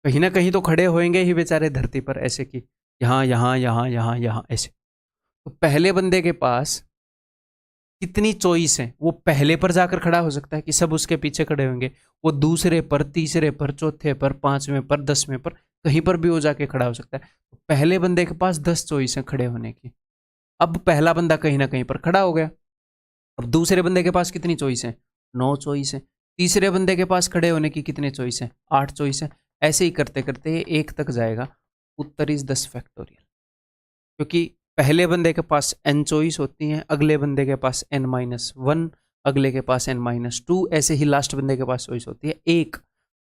कहीं ना कहीं तो खड़े होंगे ही बेचारे धरती पर, ऐसे कि यहाँ यहाँ यहाँ यहाँ यहाँ ऐसे। तो पहले बंदे के पास कितनी चॉइस है? वो पहले पर जाकर खड़ा हो सकता है कि सब उसके पीछे खड़े होंगे, वो दूसरे पर, तीसरे पर, चौथे पर, 5वें पर, 10वें पर, कहीं पर भी वो जाके खड़ा हो सकता है। तो पहले बंदे के पास 10 चॉइस है खड़े होने की। अब पहला बंदा कहीं ना कहीं पर खड़ा हो गया, अब दूसरे बंदे के पास कितनी चॉइस है? 9 चॉइस है। तीसरे बंदे के पास खड़े होने की कितनी चॉइस है? 8 चॉइस है। ऐसे ही करते करते ये 1 तक जाएगा। उत्तर इज 10 फैक्टोरियल, क्योंकि पहले बंदे के पास n चॉइस होती हैं, अगले बंदे के पास n-1, अगले के पास n-2, ऐसे ही लास्ट बंदे के पास चॉइस होती है एक।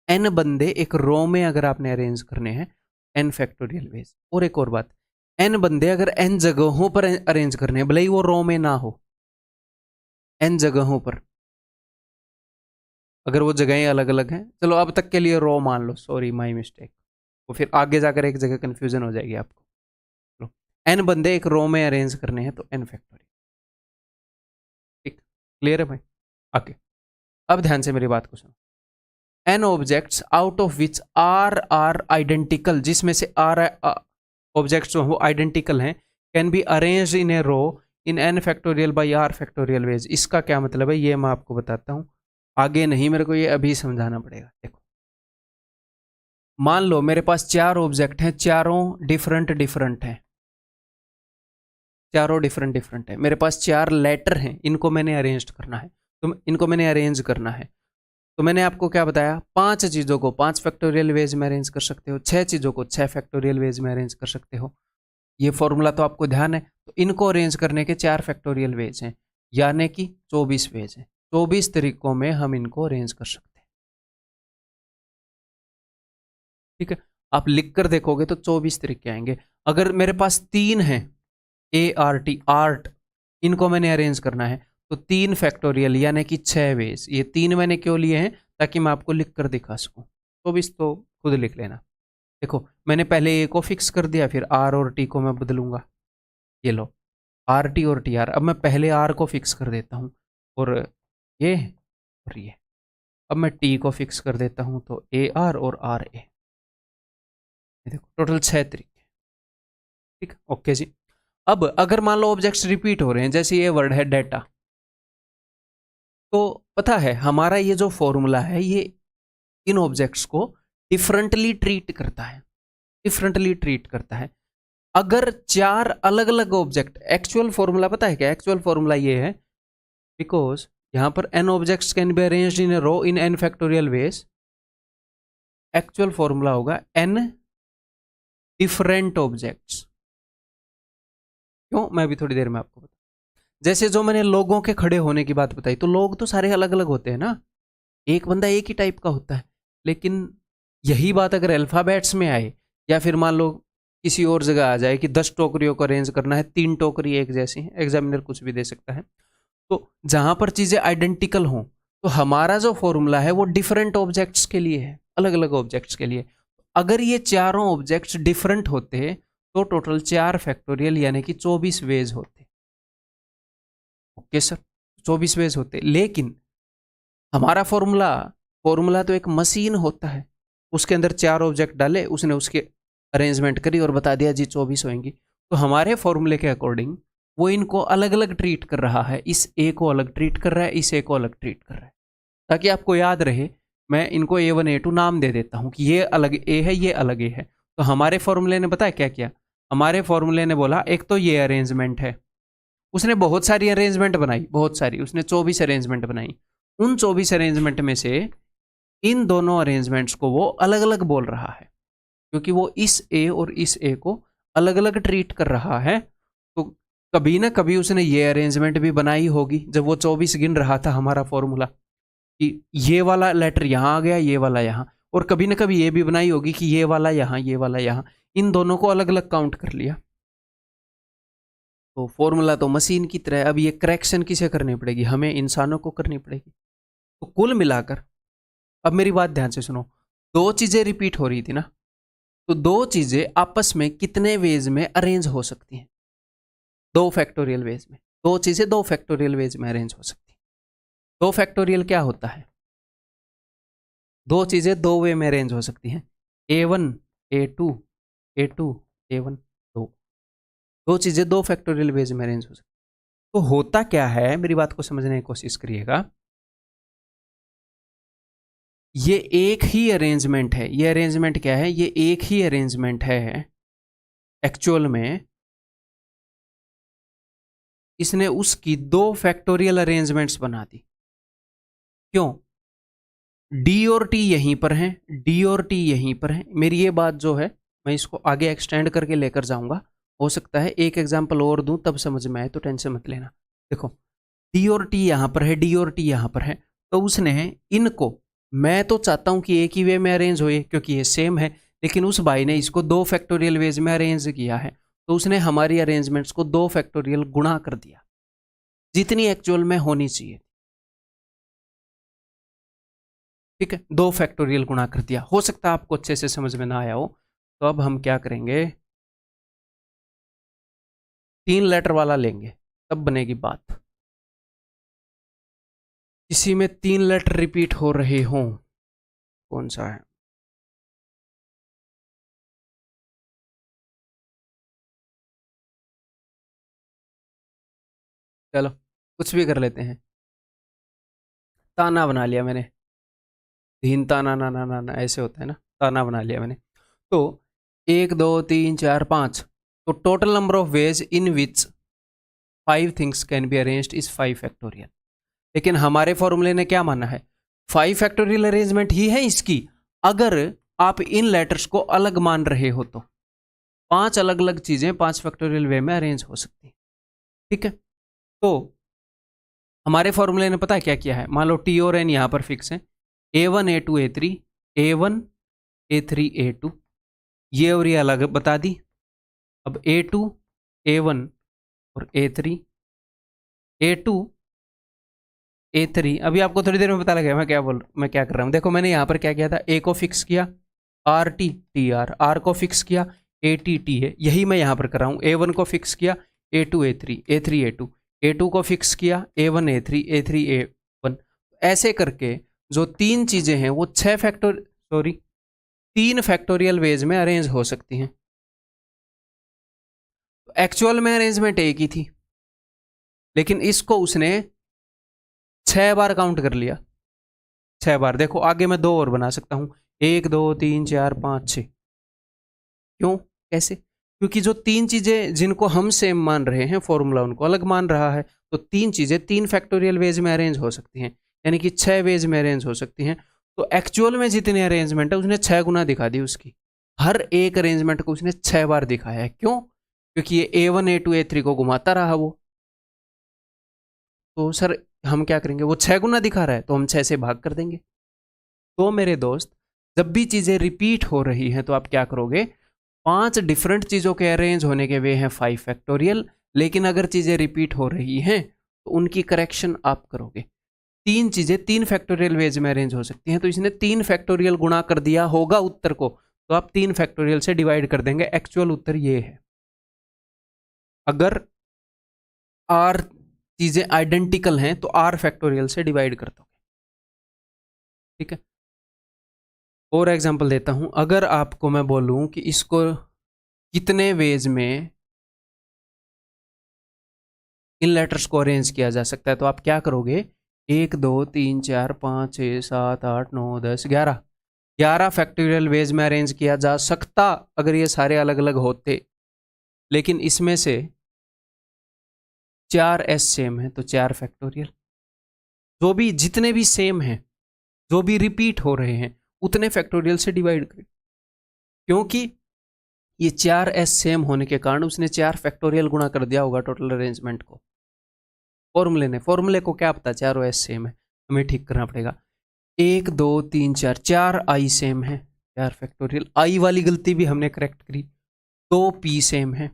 n बंदे एक रो में अगर आपने अरेंज करने हैं n फैक्टोरियल वेज। और एक और बात, n बंदे अगर n जगहों पर अरेंज करने हैं, भले ही वो रो में ना हो, n जगहों पर, अगर वो जगहें अलग अलग हैं, चलो अब तक के लिए रो मान लो, सॉरी माय मिस्टेक, वो फिर आगे जाकर एक जगह कंफ्यूजन हो जाएगी आपको। चलो, n बंदे एक रो में अरेंज करने हैं तो n फैक्टोरियल, ठीक, क्लियर है भाई? आगे अब ध्यान से मेरी बात को सुनो। n objects out of which are identical, जिसमें से आर ऑब्जेक्ट्स जो वो आइडेंटिकल हैं, can be arrange in a row in n factorial by r factorial ways. इसका क्या मतलब है ये मैं आपको बताता हूँ, आगे नहीं, मेरे को ये अभी समझाना पड़ेगा। देखो, मान लो मेरे पास 4 ऑब्जेक्ट हैं, चारों डिफरेंट हैं, चारों डिफरेंट डिफरेंट है। मेरे पास 4 लेटर हैं, इनको मैंने अरेंज करना है, तो इनको मैंने अरेंज करना है। तो मैंने आपको क्या बताया, 5 चीज़ों को 5 फैक्टोरियल वेज में अरेंज कर सकते हो, 6 चीज़ों को 6 फैक्टोरियल वेज में अरेंज कर सकते हो। ये फॉर्मूला तो आपको ध्यान है। तो इनको अरेंज करने के 4 फैक्टोरियल वेज हैं, यानी कि 24 वेज हैं। 24 तरीकों में हम इनको अरेंज कर सकते हैं। ठीक है, आप लिख कर देखोगे तो 24 तरीके आएंगे। अगर मेरे पास 3 हैं, ART आर्ट, इनको मैंने अरेंज करना है, तो 3 फैक्टोरियल यानी कि 6 वेज। ये 3 मैंने क्यों लिए हैं, ताकि मैं आपको लिख कर दिखा सकूं। 24 तो खुद लिख लेना। देखो मैंने पहले ए को फिक्स कर दिया, फिर आर और टी को मैं बदलूंगा। ये लो आर टी और टी आर। अब मैं पहले आर को फिक्स कर देता हूँ और ये और ये। अब मैं टी को फिक्स कर देता हूँ, तो ए आर और आर ए। देखो टोटल 6 तरीके। ठीक, ओके जी। अब अगर मान लो ऑब्जेक्ट्स रिपीट हो रहे हैं, जैसे ये वर्ड है डेटा, तो पता है हमारा ये जो फॉर्मूला है ये इन ऑब्जेक्ट्स को डिफरेंटली ट्रीट करता है, डिफरेंटली ट्रीट करता है। अगर 4 अलग अलग ऑब्जेक्ट, एक्चुअल फॉर्मूला पता है क्या, एक्चुअल फॉर्मूला ये है, बिकॉज यहां पर n objects can be arranged in a row in n factorial ways. Actual formula होगा n डिफरेंट ऑब्जेक्ट्स। क्यों, मैं अभी थोड़ी देर में आपको बता। जैसे जो मैंने लोगों के खड़े होने की बात बताई, तो लोग तो सारे अलग अलग होते हैं ना, एक बंदा एक ही टाइप का होता है। लेकिन यही बात अगर अल्फाबेट्स में आए, या फिर मान लो किसी और जगह आ जाए कि 10 टोकरियों को अरेंज करना है, 3 टोकरी एक जैसी हैं, एग्जामिनर कुछ भी दे सकता है। तो जहां पर चीजें आइडेंटिकल हों, तो हमारा जो फॉर्मूला है वो डिफरेंट ऑब्जेक्ट्स के लिए है, अलग अलग ऑब्जेक्ट्स के लिए। अगर ये चारों ऑब्जेक्ट्स डिफरेंट होते तो टोटल 4 फैक्टोरियल यानी कि 24 वेज होते। ओके सर, 24 वेज होते। लेकिन हमारा फॉर्मूला फॉर्मूला तो एक मशीन होता है, उसके अंदर 4 ऑब्जेक्ट डाले, उसने उसके अरेंजमेंट करी और बता दिया जी 24 होंगी। तो हमारे फॉर्मूले के अकॉर्डिंग वो इनको अलग अलग ट्रीट कर रहा है, इस ए को अलग ट्रीट कर रहा है, इस ए को अलग ट्रीट कर रहा है। ताकि आपको याद रहे, मैं इनको A1 A2 नाम दे देता हूँ कि ये अलग ए है, ये अलग ए है। तो हमारे फॉर्मूले ने बताया क्या किया, हमारे फॉर्मूले ने बोला एक तो ये अरेंजमेंट है, उसने बहुत सारी अरेंजमेंट बनाई, बहुत सारी, उसने 24 अरेंजमेंट बनाई। उन 24 अरेंजमेंट में से इन दोनों अरेंजमेंट्स को वो अलग अलग बोल रहा है, क्योंकि वो इस ए और इस ए को अलग अलग ट्रीट कर रहा है। तो कभी ना कभी उसने ये अरेंजमेंट भी बनाई होगी, जब वो 24 गिन रहा था हमारा फॉर्मूला, कि ये वाला लेटर यहाँ आ गया, ये वाला यहाँ। और कभी ना कभी ये भी बनाई होगी कि ये वाला यहाँ, ये वाला यहाँ, इन दोनों को अलग अलग काउंट कर लिया। तो फॉर्मूला तो मशीन की तरह है। अब ये करेक्शन किसे करनी पड़ेगी, हमें इंसानों को करनी पड़ेगी। तो कुल मिलाकर, अब मेरी बात ध्यान से सुनो, 2 चीजें रिपीट हो रही थी ना, तो 2 चीजें आपस में कितने वेज में अरेंज हो सकती हैं, 2 फैक्टोरियल वेज में। 2 चीजें 2 फैक्टोरियल वेज में अरेंज हो सकती हैं। 2 फैक्टोरियल क्या होता है, 2 चीजें 2 वे में अरेंज हो सकती हैं, A1 A2 A2 A1। 2 चीजें 2 फैक्टोरियल वेज में अरेंज हो सकती हैं। तो होता क्या है, मेरी बात को समझने की कोशिश करिएगा। ये एक ही अरेंजमेंट है, ये अरेंजमेंट क्या है, ये एक ही अरेंजमेंट है। एक्चुअल में इसने उसकी 2 फैक्टोरियल अरेंजमेंट्स बना दी। क्यों, डी और टी यहीं पर हैं, डी और टी यहीं पर हैं। मेरी ये बात जो है, मैं इसको आगे एक्सटेंड करके लेकर जाऊंगा, हो सकता है एक एग्जांपल और दूं तब समझ में आए, तो टेंशन मत लेना। देखो डी और टी यहां पर है, डी और टी यहां पर है, तो उसने इनको, मैं तो चाहता हूं कि एक ही वे में अरेंज होए क्योंकि ये सेम है, लेकिन उस भाई ने इसको 2 फैक्टोरियल वेज में अरेंज किया है, तो उसने हमारी अरेंजमेंट्स को 2 फैक्टोरियल गुणा कर दिया, जितनी एक्चुअल में होनी चाहिए। ठीक है, 2 फैक्टोरियल गुणा कर दिया। हो सकता है आपको अच्छे से समझ में ना आया हो, तो अब हम क्या करेंगे, 3 लेटर वाला लेंगे, तब बनेगी बात। किसी में 3 लेटर रिपीट हो रहे हों, कौन सा है, चलो कुछ भी कर लेते हैं। ताना बना लिया मैंने, धीन ताना ना ना ना ना ऐसे होता है ना, ताना बना लिया मैंने। तो 1 2 3 4 5, तो total number of ways in which 5 things can be arranged is 5 factorial. लेकिन हमारे फॉर्मूले ने क्या माना है, 5 फैक्टोरियल अरेंजमेंट ही है इसकी, अगर आप इन लेटर्स को अलग मान रहे हो तो 5 अलग अलग चीजें 5 फैक्टोरियल वे में अरेंज हो सकती है। ठीक है, तो हमारे फॉर्मूले ने पता है क्या किया है, मान लो टी और एन यहां पर फिक्स है, A1 A2 A3 A1 A3 A2, ये और ये अलग बता दी। अब A2 A1 और A3 A2 A3, अभी आपको थोड़ी देर में पता लगेगा मैं क्या कर रहा हूं। देखो मैंने यहां पर क्या किया था, A को फिक्स किया RT TR, R को फिक्स किया AT TA है, यही मैं यहां पर कर रहा हूं। A1 को फिक्स किया A2 A3 A3 A2, A2 को फिक्स किया A1 A3 A3 A1। ऐसे करके जो 3 चीजें हैं वो 3 फैक्टोरियल वेज में अरेंज हो सकती हैं। एक्चुअल में अरेंजमेंट एक ही थी, लेकिन इसको उसने 6 बार काउंट कर लिया, 6 बार। देखो आगे मैं 2 और बना सकता हूं, 1 2 3 4 5 6। क्यों, कैसे? क्योंकि जो 3 चीजें जिनको हम सेम मान रहे हैं, फॉर्मूला उनको अलग मान रहा है, तो 3 चीजें 3 फैक्टोरियल वेज में अरेंज हो सकती हैं, यानी कि 6 वेज में अरेंज हो सकती हैं। तो एक्चुअल में जितनी अरेंजमेंट है उसने 6 गुना दिखा दी उसकी, हर एक अरेंजमेंट को उसने 6 बार दिखाया है। क्यों? क्योंकि ये A1 A2 A3 को घुमाता रहा वो। तो सर हम क्या करेंगे, वो 6 गुना दिखा रहा है तो हम 6 से भाग कर देंगे। तो मेरे दोस्त, जब भी चीजें रिपीट हो रही हैं तो आप क्या करोगे, 5 डिफरेंट चीजों के अरेंज होने के वे हैं 5 फैक्टोरियल, लेकिन अगर चीजें रिपीट हो रही हैं तो उनकी करेक्शन आप करोगे। 3 चीजें 3 फैक्टोरियल वेज में अरेंज हो सकती हैं, तो इसने 3 फैक्टोरियल गुणा कर दिया होगा उत्तर को, तो आप 3 फैक्टोरियल से डिवाइड कर देंगे। एक्चुअल उत्तर ये है। अगर R चीजें आइडेंटिकल हैं तो R फैक्टोरियल से डिवाइड कर दोगे। ठीक है, और एग्जांपल देता हूं। अगर आपको मैं बोलूं कि इसको कितने वेज में इन लेटर्स को अरेंज किया जा सकता है, तो आप क्या करोगे, 1 2 3 4 5 6 7 8 9 10 11 फैक्टोरियल वेज में अरेंज किया जा सकता अगर ये सारे अलग अलग होते। लेकिन इसमें से 4 S सेम है तो 4 फैक्टोरियल। जो भी जितने भी सेम हैं, जो भी रिपीट हो रहे हैं, उतने फैक्टोरियल से डिवाइड करें, क्योंकि ये 4 S सेम होने के कारण उसने 4 फैक्टोरियल गुणा कर दिया होगा टोटल अरेंजमेंट को। फॉर्मूले को क्या पता, चारों S सेम है, हमें ठीक करना पड़ेगा। 1 2 3 4 4 I सेम है, 4 फैक्टोरियल। I वाली गलती भी हमने करेक्ट करी। 2 P सेम है,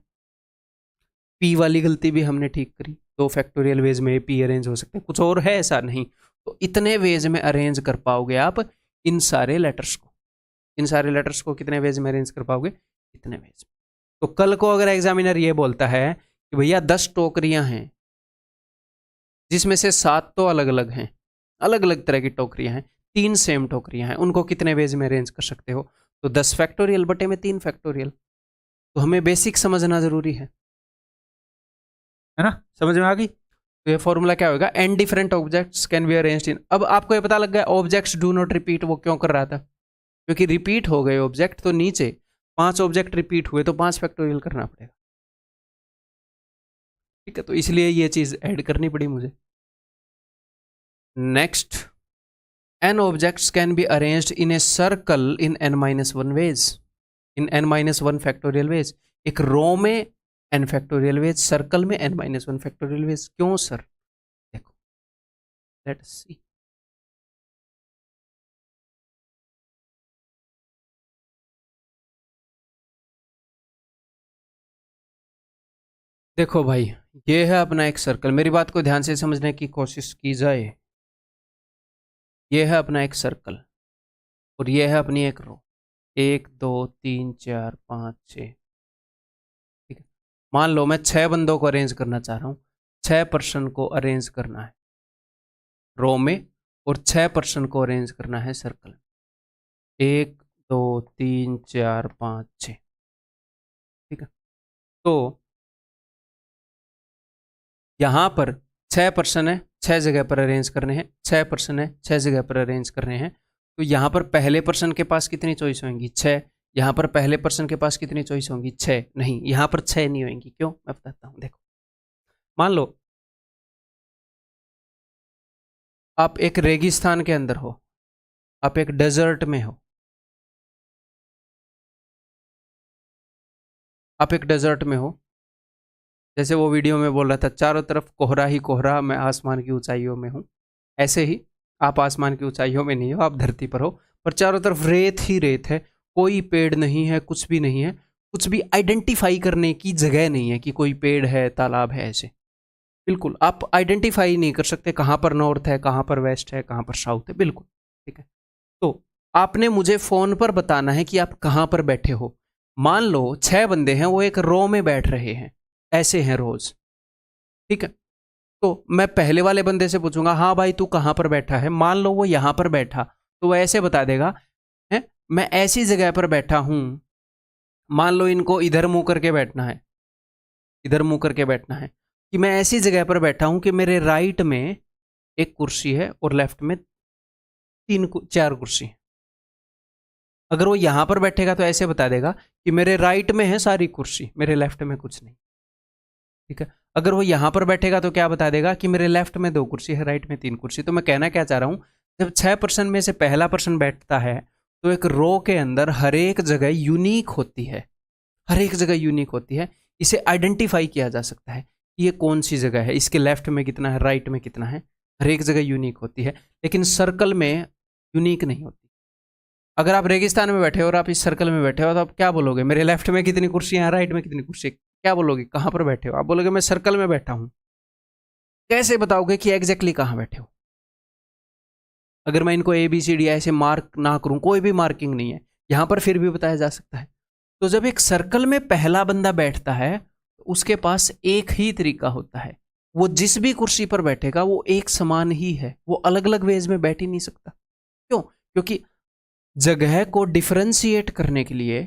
P वाली गलती भी हमने ठीक करी। 2 फैक्टोरियल वेज में P अरेंज हो सकते हैं, कुछ और है ऐसा नहीं। तो इतने वेज में अरेंज कर पाओगे आप इन सारे लेटर्स को। इन सारे लेटर्स को कितने वेज में अरेंज कर पाओगे, इतने वेज। तो कल को अगर एग्जामिनर ये बोलता है कि भैया 10 टोकरियां हैं जिसमें से 7 तो अलग अलग हैं, अलग अलग तरह की टोकरियां हैं, 3 सेम टोकरियां हैं, उनको कितने वेज में अरेंज कर सकते हो, तो 10 फैक्टोरियल बटे में 3 फैक्टोरियल। तो हमें बेसिक समझना जरूरी है ना, समझ में आ गई? तो ये फॉर्मूला क्या होगा, n different objects can be arranged in. अब आपको ये पता लग गया ऑब्जेक्ट्स डू नॉट रिपीट वो क्यों कर रहा था, क्योंकि रिपीट हो गए ऑब्जेक्ट, तो नीचे 5 ऑब्जेक्ट रिपीट हुए तो 5 फैक्टोरियल करना पड़ेगा। ठीक है, तो इसलिए ये चीज ऐड करनी पड़ी मुझे। Next, n objects can be arranged in a circle in n-1 ways, in n-1 factorial veg. एक रो में n फैक्टोरियल वेज, सर्कल में n-1 फैक्टोरियल वेज। क्यों सर? देखो, लेट्स सी। देखो भाई, ये है अपना एक सर्कल, मेरी बात को ध्यान से समझने की कोशिश की जाए। ये है अपना एक सर्कल और ये है अपनी एक रो, 1 2 3 4 5 6। ठीक है, मान लो मैं 6 बंदों को अरेंज करना चाह रहा हूं, 6 पर्सन को अरेंज करना है रो में और 6 पर्सन को अरेंज करना है सर्कल। 1 2 3 4 5 6। ठीक है, तो यहां पर 6 पर्सन है, 6 जगह पर अरेंज करने हैं, 6 पर्सन है, 6 जगह पर अरेंज करने हैं। तो यहां पर पहले पर्सन के पास कितनी चॉइस होंगी, 6। यहां पर पहले पर्सन के पास कितनी चॉइस होंगी, 6। नहीं, यहां पर 6 नहीं होंगी। क्यों, मैं बताता हूं। देखो, मान लो आप एक रेगिस्तान के अंदर हो, आप एक डेजर्ट में हो, आप एक डेजर्ट में हो, जैसे वो वीडियो में बोल रहा था चारों तरफ कोहरा ही कोहरा, मैं आसमान की ऊंचाइयों में हूँ, ऐसे ही आप आसमान की ऊंचाइयों में नहीं हो, आप धरती पर हो, पर चारों तरफ रेत ही रेत है, कोई पेड़ नहीं है, कुछ भी नहीं है, कुछ भी आइडेंटिफाई करने की जगह नहीं है कि कोई पेड़ है, तालाब है, ऐसे बिल्कुल आप आइडेंटिफाई नहीं कर सकते कहाँ पर नॉर्थ है, कहाँ पर वेस्ट है, कहाँ पर साउथ है, बिल्कुल ठीक है। तो आपने मुझे फोन पर बताना है कि आप कहाँ पर बैठे हो। मान लो 6 बंदे हैं, वो एक रो में बैठ रहे हैं, ऐसे हैं रोज, ठीक है। तो मैं पहले वाले बंदे से पूछूंगा हाँ भाई तू कहाँ पर बैठा है, मान लो वो यहाँ पर बैठा, तो वो ऐसे बता देगा है मैं ऐसी जगह पर बैठा हूँ। मान लो इनको इधर मुंह करके बैठना है, इधर मुंह करके बैठना है, कि मैं ऐसी जगह पर बैठा हूं कि मेरे राइट में एक कुर्सी है और लेफ्ट में 4 कुर्सी है। अगर वो यहां पर बैठेगा तो ऐसे बता देगा कि मेरे राइट में है सारी कुर्सी, मेरे लेफ्ट में कुछ नहीं, ठीक है। अगर वो यहां पर बैठेगा तो क्या बता देगा कि मेरे लेफ्ट में 2 कुर्सी है, राइट में 3 कुर्सी। तो मैं कहना क्या चाह रहा हूं, जब 6 पर्सन में से पहला पर्सन बैठता है तो एक रो के अंदर हर एक जगह यूनिक होती है, हर एक जगह यूनिक होती है, इसे आइडेंटिफाई किया जा सकता है कि ये कौन सी जगह है, इसके लेफ्ट में कितना है, राइट में कितना है, हर एक जगह यूनिक होती है। लेकिन सर्कल में यूनिक नहीं होती। अगर आप रेगिस्तान में बैठे हो और आप इस सर्कल में बैठे हो तो आप क्या बोलोगे, मेरे लेफ्ट में कितनी कुर्सियां हैं, राइट में कितनी कुर्सी, क्या बोलोगे, कहां पर बैठे हो? आप बोलोगे मैं सर्कल में बैठा हूं। कैसे बताओगे कि एग्जैक्टली कहां बैठे हो? अगर मैं इनको ABCD ऐसे मार्क ना करूं, कोई भी मार्किंग नहीं है, यहां पर फिर भी बताया जा सकता है। तो जब एक सर्कल में पहला बंदा बैठता है तो उसके पास एक ही तरीका होता है, वो जिस भी कुर्सी पर बैठेगा वो एक समान ही है, वो अलग अलग वेज में बैठ ही नहीं सकता। क्यों? क्योंकि जगह को डिफरेंशिएट करने के लिए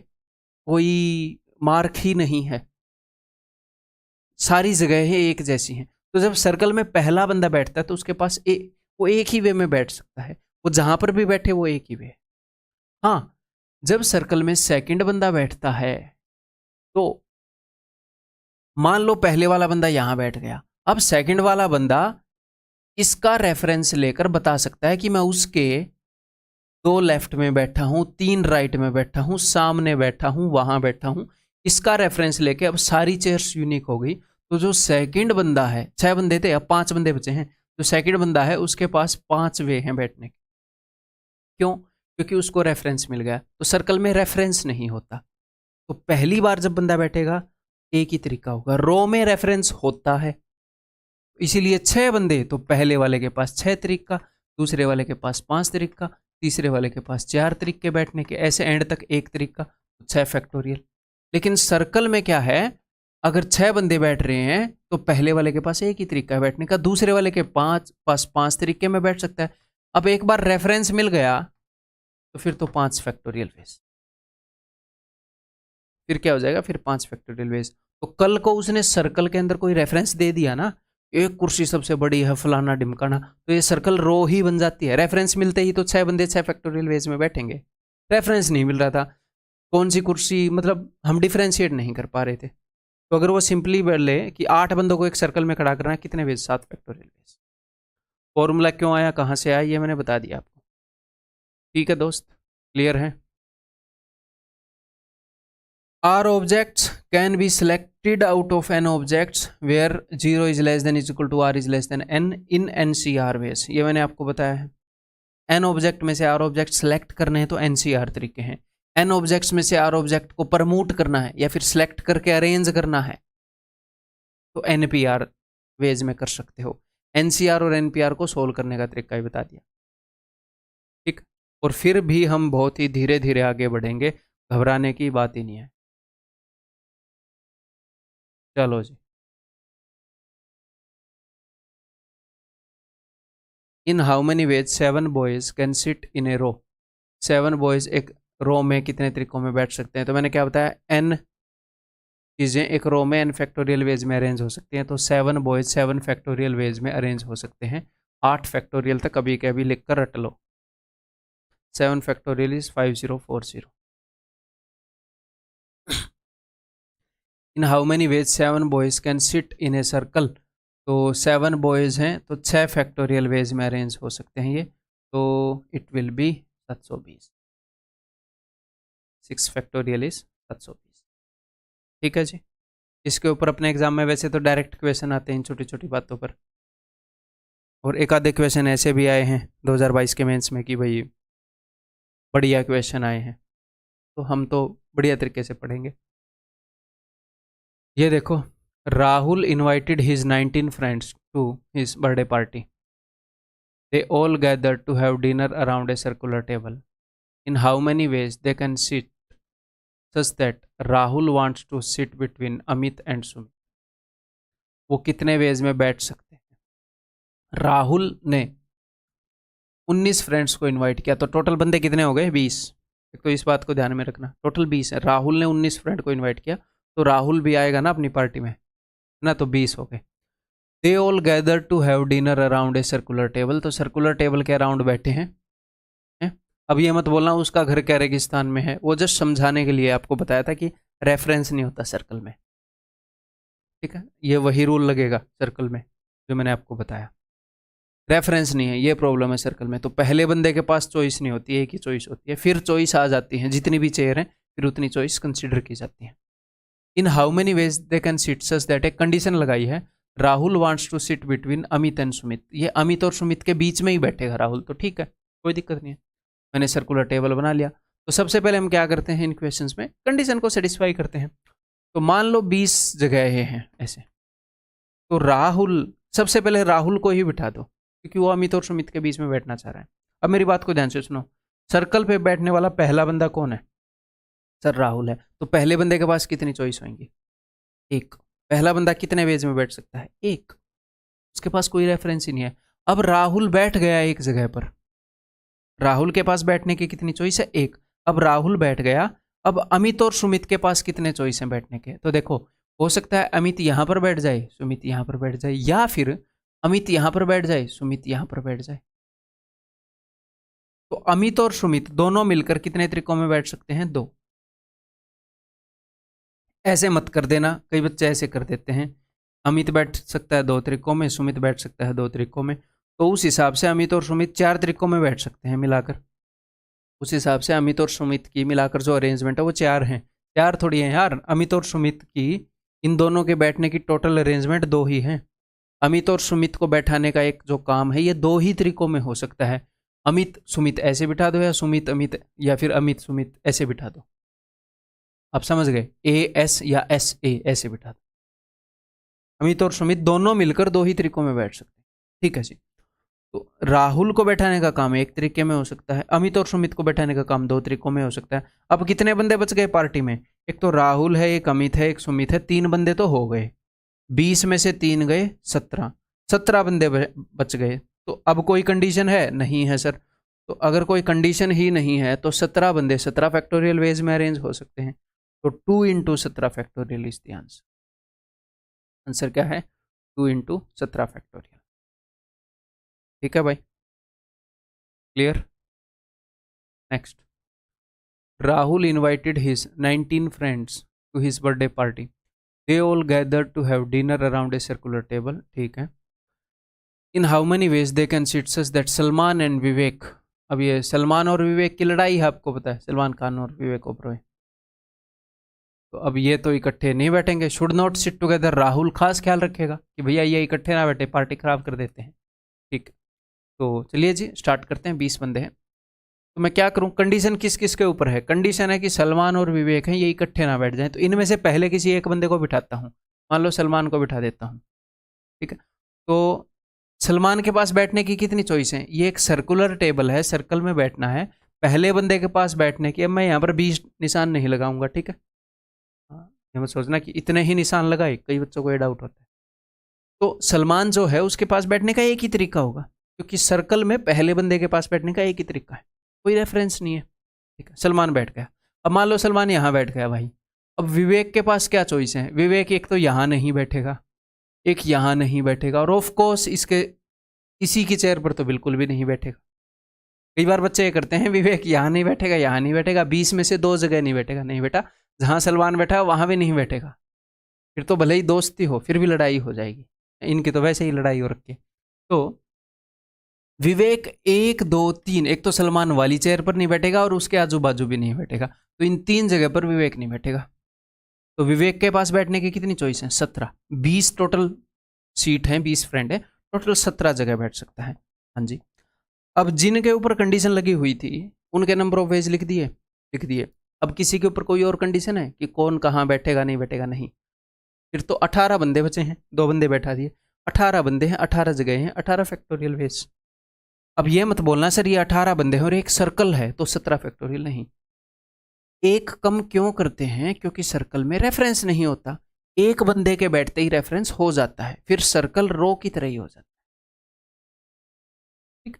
कोई मार्क ही नहीं है, सारी जगह एक जैसी हैं। तो जब सर्कल में पहला बंदा बैठता है तो उसके पास वो एक ही वे में बैठ सकता है, वो जहां पर भी बैठे वो एक ही वे है। हाँ, जब सर्कल में सेकंड बंदा बैठता है तो मान लो पहले वाला बंदा यहां बैठ गया, अब सेकंड वाला बंदा इसका रेफरेंस लेकर बता सकता है कि मैं उसके 2 लेफ्ट में बैठा हूं, 3 राइट में बैठा हूं, सामने बैठा हूं, वहां बैठा हूं। इसका रेफरेंस लेके अब सारी चेयर्स यूनिक हो गई। तो जो सेकंड बंदा है, 6 बंदे थे अब 5 बंदे बचे हैं, जो सेकंड बंदा है उसके पास 5 वे हैं बैठने के। क्यों? क्योंकि उसको रेफरेंस मिल गया। तो सर्कल में रेफरेंस नहीं होता, तो पहली बार जब बंदा बैठेगा एक ही तरीका होगा। रो में रेफरेंस होता है, इसीलिए 6 बंदे, तो पहले वाले के पास 6 तरीका, दूसरे वाले के पास 5 तरीका, तीसरे वाले के पास 4 तरीके बैठने के, ऐसे एंड तक 1 तरीका, 6 फैक्टोरियल। लेकिन सर्कल में क्या है, अगर 6 बंदे बैठ रहे हैं तो पहले वाले के पास एक ही तरीका है बैठने का, दूसरे वाले के पास 5 तरीके में बैठ सकता है। अब एक बार रेफरेंस मिल गया तो फिर तो 5 फैक्टोरियल वेज, फिर क्या हो जाएगा, फिर 5 फैक्टोरियल वेज। तो कल को उसने सर्कल के अंदर कोई रेफरेंस दे दिया ना, एक कुर्सी सबसे बड़ी है फलाना ढिमकाना, तो ये सर्कल रो ही बन जाती है। रेफरेंस मिलते ही तो 6 बंदे 6 फैक्टोरियल वेज में बैठेंगे। रेफरेंस नहीं मिल रहा था, कौन सी कुर्सी, मतलब हम डिफ्रेंशिएट नहीं कर पा रहे थे। तो अगर वो सिंपली बोले कि 8 बंदों को एक सर्कल में खड़ा करना है, कितने वेज, 7 फैक्टोरियल वेज। फॉर्मूला क्यों आया, कहाँ से आया, ये मैंने बता दिया आपको। ठीक है दोस्त, क्लियर है? R objects can be selected out of n objects where 0 is less than is equal to r is less than n in NCR ways। ये मैंने आपको बताया है। n ऑब्जेक्ट में से r ऑब्जेक्ट सेलेक्ट करने हैं तो NCR तरीके हैं। n ऑब्जेक्ट्स में से r ऑब्जेक्ट को प्रमोट करना है या फिर सेलेक्ट करके अरेंज करना है तो NPR वेज में कर सकते हो। NCR और NPR को सोल्व करने का तरीका ही बता दिया, ठीक। और फिर भी हम बहुत ही धीरे धीरे आगे बढ़ेंगे, घबराने की बात ही नहीं है। चलो जी। In how many ways 7 boys can sit in a row. 7 boys एक रो में कितने तरीकों में बैठ सकते हैं? तो मैंने क्या बताया, n चीज़ें एक रो में n फैक्टोरियल वेज में अरेंज हो सकती हैं। तो 7 बॉयज 7 फैक्टोरियल वेज में अरेंज हो सकते हैं। 8 फैक्टोरियल तक कभी कभी लिख कर रट लो। 7 factorial is 5040। In how many ways 7 boys can sit in a circle. तो 7 बॉयज़ हैं तो 6 फैक्टोरियल वेज में अरेंज हो सकते हैं ये, तो it will be 720। 6 factorial is 720। ठीक है जी। इसके ऊपर अपने एग्जाम में वैसे तो डायरेक्ट क्वेश्चन आते हैं इन छोटी छोटी बातों पर, और एक आधे क्वेश्चन ऐसे भी आए हैं 2022 के मेंस में कि भाई बढ़िया क्वेश्चन आए हैं, तो हम तो बढ़िया तरीके से पढ़ेंगे। ये देखो, Rahul invited his 19 friends to his birthday party. They all gathered to have dinner around a circular table. In how many ways they can sit such that Rahul wants to sit between Amit and Sumit. वो कितने veg में बैठ सकते हैं? राहुल ने 19 friends को invite किया, तो टोटल बंदे कितने हो गए? 20। एक तो इस बात को ध्यान में रखना, टोटल 20 है। राहुल ने 19 फ्रेंड को इनवाइट किया, तो राहुल भी आएगा ना अपनी पार्टी में, ना, तो 20 हो गए। They all gather to have dinner around a circular table, तो सर्कुलर टेबल के अराउंड बैठे हैं। अब ये मत बोलना उसका घर क्या रेगिस्तान में है, वो जस्ट समझाने के लिए आपको बताया था कि रेफरेंस नहीं होता सर्कल में। ठीक है, ये वही रूल लगेगा सर्कल में जो मैंने आपको बताया, रेफरेंस नहीं है, ये प्रॉब्लम है सर्कल में। तो पहले बंदे के पास चॉइस नहीं होती है, एक ही चॉइस होती है, फिर चॉइस आ जाती है, जितनी भी चेयर हैं फिर उतनी चॉइस कंसिडर की जाती है। In how many ways they can sit such that, एक कंडीशन लगाई है, Rahul wants to sit between Amit and Sumit. ये अमित और सुमित के बीच में ही बैठेगा राहुल, तो ठीक है, कोई दिक्कत नहीं है। मैंने सर्कुलर टेबल बना लिया। तो सबसे पहले हम क्या करते हैं इन क्वेश्चंस में, कंडीशन को सेटिस्फाई करते हैं। तो मान लो 20 जगह हैं ऐसे, तो राहुल, सबसे पहले राहुल को ही बिठा दो क्योंकि वो अमित और सुमित के बीच में बैठना चाह रहा है। अब मेरी बात को ध्यान से सुनो, सर्कल पे बैठने वाला पहला बंदा कौन है? सर राहुल है। तो पहले बंदे के पास कितनी चॉइस होंगी? एक। पहला बंदा कितने वेज में बैठ सकता है? एक। उसके पास कोई रेफरेंस ही नहीं है। अब राहुल बैठ गया एक जगह पर, राहुल के पास बैठने की कितनी चॉइस है? एक। अब राहुल बैठ गया, अब अमित और सुमित के पास कितने चॉइस हैं बैठने के? तो देखो, हो सकता है अमित यहां पर बैठ जाए, सुमित यहां पर बैठ जाए, या फिर अमित यहां पर बैठ जाए, सुमित यहां पर बैठ जाए। तो अमित और सुमित दोनों मिलकर कितने तरीकों में बैठ सकते हैं? 2। ऐसे मत कर देना, कई बच्चे ऐसे कर देते हैं, अमित बैठ सकता है 2 तरीकों में, सुमित बैठ सकता है 2 तरीकों में, तो उस हिसाब से अमित और सुमित 4 तरीकों में बैठ सकते हैं मिलाकर। उस हिसाब से अमित और सुमित की मिलाकर जो अरेंजमेंट है वो 4 हैं। 4 थोड़ी है यार, अमित और सुमित की इन दोनों के बैठने की टोटल अरेंजमेंट 2 ही हैं। अमित और सुमित को बैठाने का एक जो काम है ये 2 ही तरीकों में हो सकता है। अमित सुमित ऐसे बिठा दो, या सुमित अमित, या फिर अमित सुमित ऐसे बिठा दो। आप समझ गए? ए एस या एस ए ऐसे बिठा दो। अमित और सुमित दोनों मिलकर 2 ही तरीकों में बैठ सकते हैं। ठीक है जी। तो राहुल को बैठाने का काम एक तरीके में हो सकता है, अमित और सुमित को बैठाने का काम 2 तरीकों में हो सकता है। अब कितने बंदे बच गए पार्टी में? एक तो राहुल है, एक अमित है, एक सुमित है, 3 बंदे तो हो गए। 20 में से 3 गए, 17। 17 बंदे बच गए। तो अब कोई कंडीशन है? नहीं है सर। तो अगर कोई कंडीशन ही नहीं है तो 17 बंदे 17 फैक्टोरियल वेज में अरेंज हो सकते हैं। तो 2 into 17 factorial is the answer. Answer क्या है? 2 इंटू 17 फैक्टोरियल। ठीक है भाई, clear? Next, Rahul invited his 19 friends to his birthday party. They all gathered to have dinner around a circular table. ठीक है। In how many ways they can sit such that Salman and Vivek. अब ये सलमान और विवेक की लड़ाई है, आपको पता है, सलमान खान और विवेक ओबरॉय। तो अब ये तो इकट्ठे नहीं बैठेंगे, should not sit together. Rahul खास ख्याल रखेगा कि भैया ये इकट्ठे ना बैठे, पार्टी खराब कर देते हैं। ठीक, तो चलिए जी स्टार्ट करते हैं। 20 बंदे हैं, तो मैं क्या करूं? कंडीशन किस किस के ऊपर है? कंडीशन है कि सलमान और विवेक हैं, ये इकट्ठे ना बैठ जाएं, तो इनमें से पहले किसी एक बंदे को बिठाता हूं। मान लो सलमान को बिठा देता हूं। ठीक है, तो सलमान के पास बैठने की कितनी चॉइस है? ये एक सर्कुलर टेबल है, सर्कल में बैठना है, पहले बंदे के पास बैठने की। अब मैं यहाँ पर 20 निशान नहीं लगाऊंगा, ठीक है? ये मत सोचना कि इतने ही निशान लगाए, कई बच्चों को ये डाउट होता है। तो सलमान जो है उसके पास बैठने का एक ही तरीका होगा, क्योंकि सर्कल में पहले बंदे के पास बैठने का एक ही तरीका है, कोई रेफरेंस नहीं है। ठीक है, सलमान बैठ गया। अब मान लो सलमान यहाँ बैठ गया भाई। अब विवेक के पास क्या चॉइस है? विवेक एक तो यहाँ नहीं बैठेगा, एक यहाँ नहीं बैठेगा, और ऑफ कोर्स इसके इसी की चेयर पर तो बिल्कुल भी नहीं बैठेगा। कई बार बच्चे ये करते हैं, विवेक यहाँ नहीं बैठेगा, यहाँ नहीं बैठेगा, 20 में से 2 जगह नहीं बैठेगा। नहीं बेटा, जहाँ सलमान बैठा है वहाँ भी नहीं बैठेगा। फिर तो भले ही दोस्ती हो, फिर भी लड़ाई हो जाएगी। इनकी तो वैसे ही लड़ाई हो रखी है। तो विवेक 1 2 3, एक तो सलमान वाली चेयर पर नहीं बैठेगा और उसके आजू बाजू भी नहीं बैठेगा, तो इन 3 जगह पर विवेक नहीं बैठेगा। तो विवेक के पास बैठने की कितनी चॉइस है? 17। 20 टोटल सीट है, 20 फ्रेंड है, टोटल 17 जगह बैठ सकता है। हाँ जी। अब जिनके ऊपर कंडीशन लगी हुई थी उनके नंबर ऑफ वेज लिख दिए, लिख दिए। अब किसी के ऊपर कोई और कंडीशन है कि कौन कहाँ बैठेगा नहीं बैठेगा? नहीं। फिर तो 18 बंदे बचे हैं, 2 बंदे बैठा दिए, 18 बंदे हैं, 18 जगह हैं, 18 फैक्टोरियल वेज। अब ये मत बोलना सर ये 18 बंदे हैं और एक सर्कल है तो 17 फैक्टोरियल, नहीं। एक कम क्यों करते हैं? क्योंकि सर्कल में रेफरेंस नहीं होता, एक बंदे के बैठते ही रेफरेंस हो जाता है, फिर सर्कल रो की तरह ही हो जाता है। ठीक,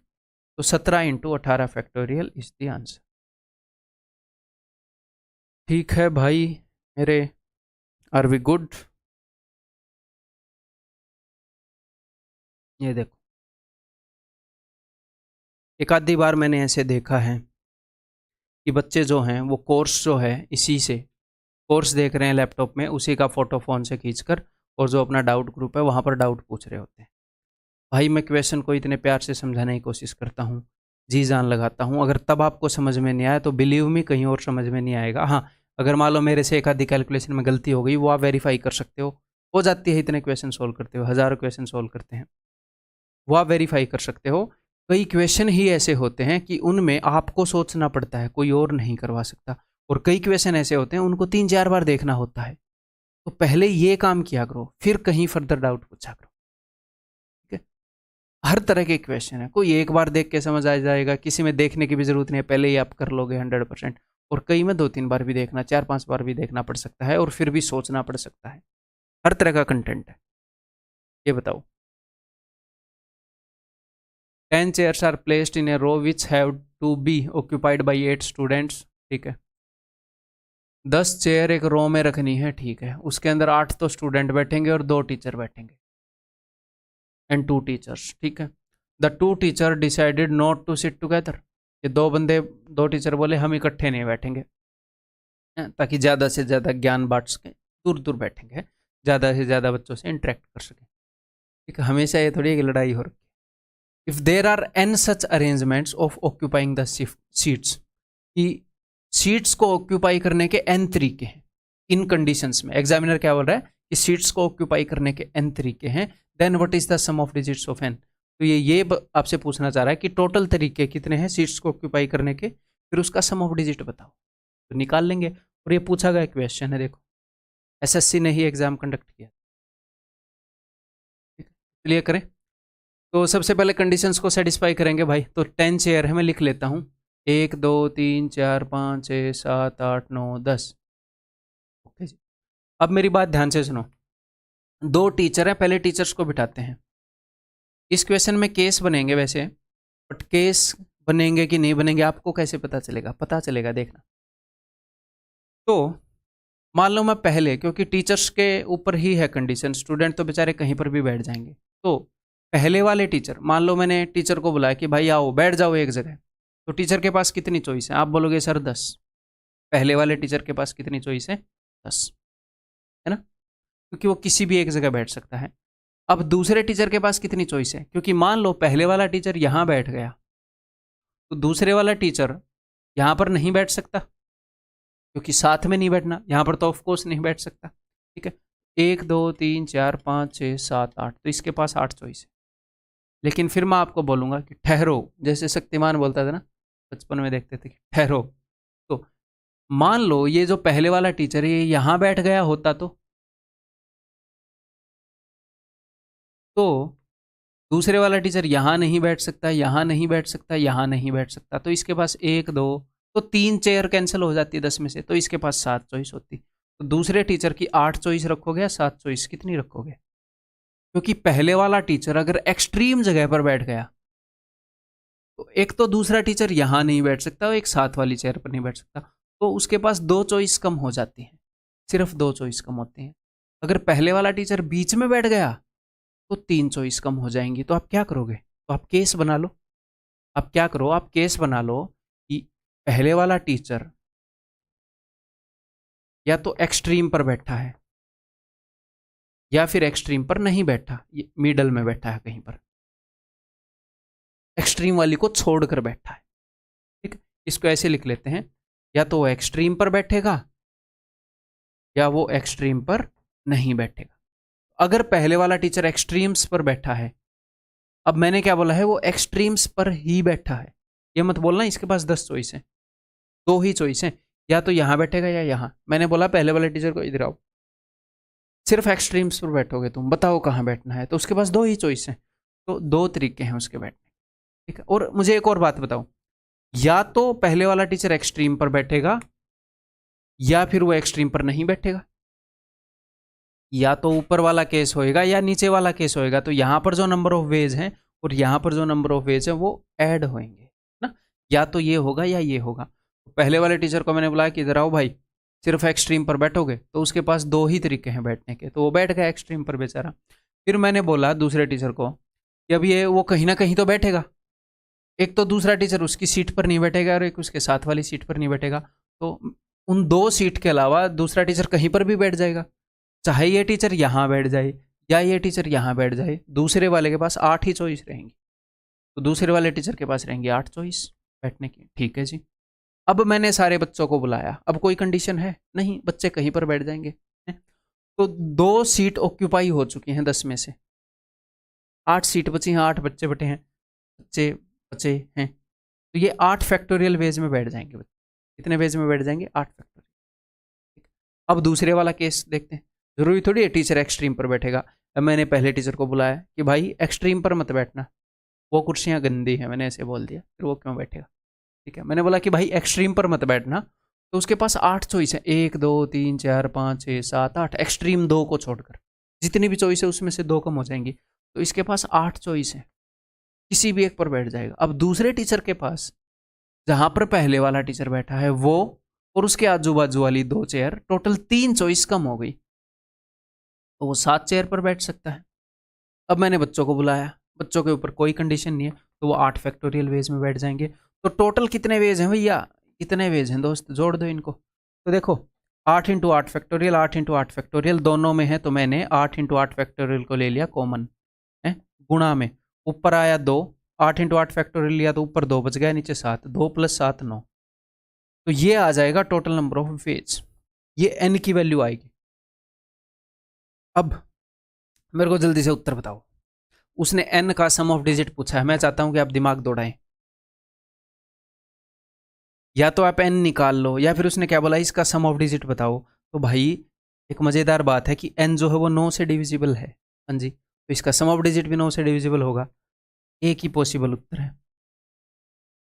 तो 17 into 18 factorial is the answer. ठीक है भाई मेरे, आर वी गुड? ये देखो, एक आधी बार मैंने ऐसे देखा है कि बच्चे जो हैं वो कोर्स जो है इसी से कोर्स देख रहे हैं लैपटॉप में, उसी का फोटो फोन से खींचकर और जो अपना डाउट ग्रुप है वहाँ पर डाउट पूछ रहे होते हैं। भाई मैं क्वेश्चन को इतने प्यार से समझाने की कोशिश करता हूँ, जी जान लगाता हूँ, अगर तब आपको समझ में नहीं आया तो बिलीव मी कहीं और समझ में नहीं आएगा। हाँ, अगर मान लो मेरे से एक आधी कैलकुलेशन में गलती हो गई वो आप वेरीफाई कर सकते हो जाती है, इतने क्वेश्चन सोल्व करते हो, हज़ारों क्वेश्चन सोल्व करते हैं, वो आप वेरीफाई कर सकते हो। कई क्वेश्चन ही ऐसे होते हैं कि उनमें आपको सोचना पड़ता है, कोई और नहीं करवा सकता, और कई क्वेश्चन ऐसे होते हैं उनको 3-4 बार देखना होता है। तो पहले ये काम किया करो, फिर कहीं फर्दर डाउट पूछा करो। ठीक है, हर तरह के क्वेश्चन है, कोई एक बार देख के समझ आ जाएगा, किसी में देखने की भी जरूरत नहीं है, पहले ही आप कर लोगे 100%, और कई में 2-3 बार भी देखना, 4-5 बार भी देखना पड़ सकता है, और फिर भी सोचना पड़ सकता है। हर तरह का कंटेंट है। ये बताओ, 10 chairs are placed in a row which have to be occupied by 8 students। ठीक है, 10 चेयर एक रो में रखनी है, ठीक है, उसके अंदर 8 तो स्टूडेंट बैठेंगे और 2 टीचर बैठेंगे, एंड 2 टीचर्स। ठीक है, the 2 teacher decided not to sit together. ये 2 बंदे, 2 टीचर बोले हम इकट्ठे नहीं बैठेंगे, ताकि ज़्यादा से ज़्यादा ज्ञान बांट सकें, दूर दूर बैठेंगे, ज़्यादा से ज़्यादा बच्चों से इंटरेक्ट कर सकें। ठीक है, हमेशा ये थोड़ी एक लड़ाई हो रही है। If there are n such arrangements of occupying the seats, कि सीट्स को ऑक्यूपाई करने के एन तरीके हैं, इन कंडीशंस में एग्जामिनर क्या बोल रहा है कि सीट्स को ऑक्यूपाई करने के एन तरीके हैं, then what is the sum of digits of n. तो ये आपसे पूछना चाह रहा है कि टोटल तरीके कितने हैं सीट्स को ऑक्यूपाई करने के, फिर उसका सम ऑफ डिजिट बताओ, तो निकाल लेंगे। और ये पूछा गया क्वेश्चन है, देखो एसएससी ने ही एग्जाम कंडक्ट किया। क्लियर करें, तो सबसे पहले कंडीशंस को सेटिस्फाई करेंगे भाई। तो 10 चेयर है, मैं लिख लेता हूँ, 1 2 3 4 5 6 7 8 9 10। ओके जी, अब मेरी बात ध्यान से सुनो। 2 टीचर हैं, पहले टीचर्स को बिठाते हैं। इस क्वेश्चन में केस बनेंगे वैसे, बट केस बनेंगे कि नहीं बनेंगे आपको कैसे पता चलेगा? पता चलेगा, देखना। तो मान लो मैं पहले, क्योंकि टीचर्स के ऊपर ही है कंडीशन, स्टूडेंट तो बेचारे कहीं पर भी बैठ जाएंगे, तो पहले वाले टीचर, मान लो मैंने टीचर को बुलाया कि भाई आओ बैठ जाओ एक जगह, तो टीचर के पास कितनी चॉइस है? आप बोलोगे सर 10। पहले वाले टीचर के पास कितनी चॉइस है? 10, है ना, क्योंकि वो किसी भी एक जगह बैठ सकता है। अब दूसरे टीचर के पास कितनी चॉइस है? क्योंकि मान लो पहले वाला टीचर यहाँ बैठ गया, तो दूसरे वाला टीचर यहाँ पर नहीं बैठ सकता, क्योंकि साथ में नहीं बैठना, यहाँ पर तो ऑफकोर्स नहीं बैठ सकता। ठीक है, 1 2 3 4 5 6 7 8, तो इसके पास 8 चॉइस है। लेकिन फिर मैं आपको बोलूँगा कि ठहरो, जैसे शक्तिमान बोलता था ना, बचपन में देखते थे कि ठहरो। तो मान लो ये जो पहले वाला टीचर है ये यहाँ बैठ गया होता, तो दूसरे वाला टीचर यहाँ नहीं बैठ सकता, यहाँ नहीं बैठ सकता, यहाँ नहीं बैठ सकता, तो इसके पास 1 2, तो 3 चेयर कैंसिल हो जाती है 10 में से, तो इसके पास 7 चॉइस होती। तो दूसरे टीचर की 8 चॉइस रखोगे या 7 चॉइस, कितनी रखोगे? क्योंकि पहले वाला टीचर अगर एक्सट्रीम जगह पर बैठ गया, तो एक तो दूसरा टीचर यहाँ नहीं बैठ सकता, एक साथ वाली चेयर पर नहीं बैठ सकता, तो उसके पास 2 चॉइस कम हो जाती हैं, सिर्फ 2 चॉइस कम होती हैं। अगर पहले वाला टीचर बीच में बैठ गया तो 3 चॉइस कम हो जाएंगी। तो आप क्या करोगे? तो आप केस बना लो। आप क्या करो, आप केस बना लो कि पहले वाला टीचर या तो एक्सट्रीम पर बैठा है, या फिर एक्सट्रीम पर नहीं बैठा, ये मिडल में बैठा है कहीं पर, एक्सट्रीम वाली को छोड़कर बैठा है। ठीक है, इसको ऐसे लिख लेते हैं, या तो वो एक्सट्रीम पर बैठेगा या वो एक्सट्रीम पर नहीं बैठेगा। अगर पहले वाला टीचर एक्सट्रीम्स पर बैठा है, अब मैंने क्या बोला है, वो एक्सट्रीम्स पर ही बैठा है, ये मत बोलना इसके पास 10 चॉइस है, 2 ही चॉइस है, या तो यहां बैठेगा या यहां। मैंने बोला पहले वाले टीचर को इधर आओ, सिर्फ एक्सट्रीम्स पर बैठोगे तुम, बताओ कहां बैठना है, तो उसके पास 2 ही चॉइस है, तो 2 तरीके हैं उसके बैठने। ठीक है, और मुझे एक और बात बताओ, या तो पहले वाला टीचर एक्सट्रीम पर बैठेगा या फिर वो एक्सट्रीम पर नहीं बैठेगा, या तो ऊपर वाला केस होएगा या नीचे वाला केस होएगा। तो यहां पर जो नंबर ऑफ वेज हैं और यहां पर जो नंबर ऑफ वेज है वो ऐड होंगे ना, या तो ये होगा या ये होगा। तो पहले वाले टीचर को मैंने बुलाया कि इधर आओ भाई, सिर्फ एक्सट्रीम पर बैठोगे, तो उसके पास 2 ही तरीके हैं बैठने के, तो वो बैठ गया एक्सट्रीम पर बेचारा। फिर मैंने बोला दूसरे टीचर को कि अब ये वो कहीं ना कहीं तो बैठेगा, एक तो दूसरा टीचर उसकी सीट पर नहीं बैठेगा और एक उसके साथ वाली सीट पर नहीं बैठेगा, तो उन 2 सीट के अलावा दूसरा टीचर कहीं पर भी बैठ जाएगा, चाहे ये टीचर यहाँ बैठ जाए या ये टीचर यहाँ बैठ जाए, दूसरे वाले के पास 8 ही चॉइस रहेंगी, तो दूसरे वाले टीचर के पास रहेंगी 8 चॉइस बैठने की। ठीक है जी, अब मैंने सारे बच्चों को बुलाया, अब कोई कंडीशन है नहीं, बच्चे कहीं पर बैठ जाएंगे। तो 2 सीट ऑक्यूपाई हो चुकी हैं 10 में से, 8 सीट बची हैं, 8 बच्चे बटे हैं, बच्चे बचे हैं, तो ये 8 फैक्टोरियल वेज में बैठ जाएंगे बच्चे। कितने वेज में बैठ जाएंगे? 8 फैक्टोरियल। अब दूसरे वाला केस देखते हैं, जरूरी थोड़ी है टीचर एक्सट्रीम पर बैठेगा। अब मैंने पहले टीचर को बुलाया कि भाई एक्सट्रीम पर मत बैठना, वो कुर्सियाँ गंदी हैं, मैंने ऐसे बोल दिया, फिर वो क्यों बैठेगा? ठीक है, मैंने बोला कि भाई एक्सट्रीम पर मत बैठना, तो उसके पास 8 चॉइस है, 1 2 3 4 5 6 7 8, एक्सट्रीम 2 को छोड़कर जितनी भी चॉइस है उसमें से 2 कम हो जाएंगी, तो इसके पास 8 चॉइस है, किसी भी एक पर बैठ जाएगा। अब दूसरे टीचर के पास जहां पर पहले वाला टीचर बैठा है वो और उसके आजू बाजू वाली 2 चेयर, टोटल 3 चॉइस कम हो गई, तो वो 7 चेयर पर बैठ सकता है। अब मैंने बच्चों को बुलाया, बच्चों के ऊपर कोई कंडीशन नहीं है, तो वो 8 फैक्टोरियल वेज में बैठ जाएंगे। तो टोटल कितने वेज हैं भैया? कितने वेज हैं दोस्त, जोड़ दो इनको। तो देखो 8 इंटू 8 फैक्टोरियल, 8 इंटू 8 फैक्टोरियल दोनों में है, तो मैंने 8 इंटू 8 फैक्टोरियल को ले लिया कॉमन है, गुणा में ऊपर आया 2, 8 इंटू 8 फैक्टोरियल लिया तो ऊपर 2 बच गया, नीचे 7, 2 + 7 9, तो ये आ जाएगा टोटल नंबर ऑफ वेज, ये n की वैल्यू आएगी। अब मेरे को जल्दी से उत्तर बताओ, उसने n का सम ऑफ डिजिट पूछा है, मैं चाहता हूं कि आप दिमाग दौड़ाएं, या तो आप n निकाल लो या फिर उसने क्या बोला इसका सम ऑफ डिजिट बताओ। तो भाई एक मजेदार बात है कि n जो है वो 9 से डिविजिबल है, हाँ जी, तो इसका सम ऑफ डिजिट भी 9 से डिविजिबल होगा, एक ही पॉसिबल उत्तर है,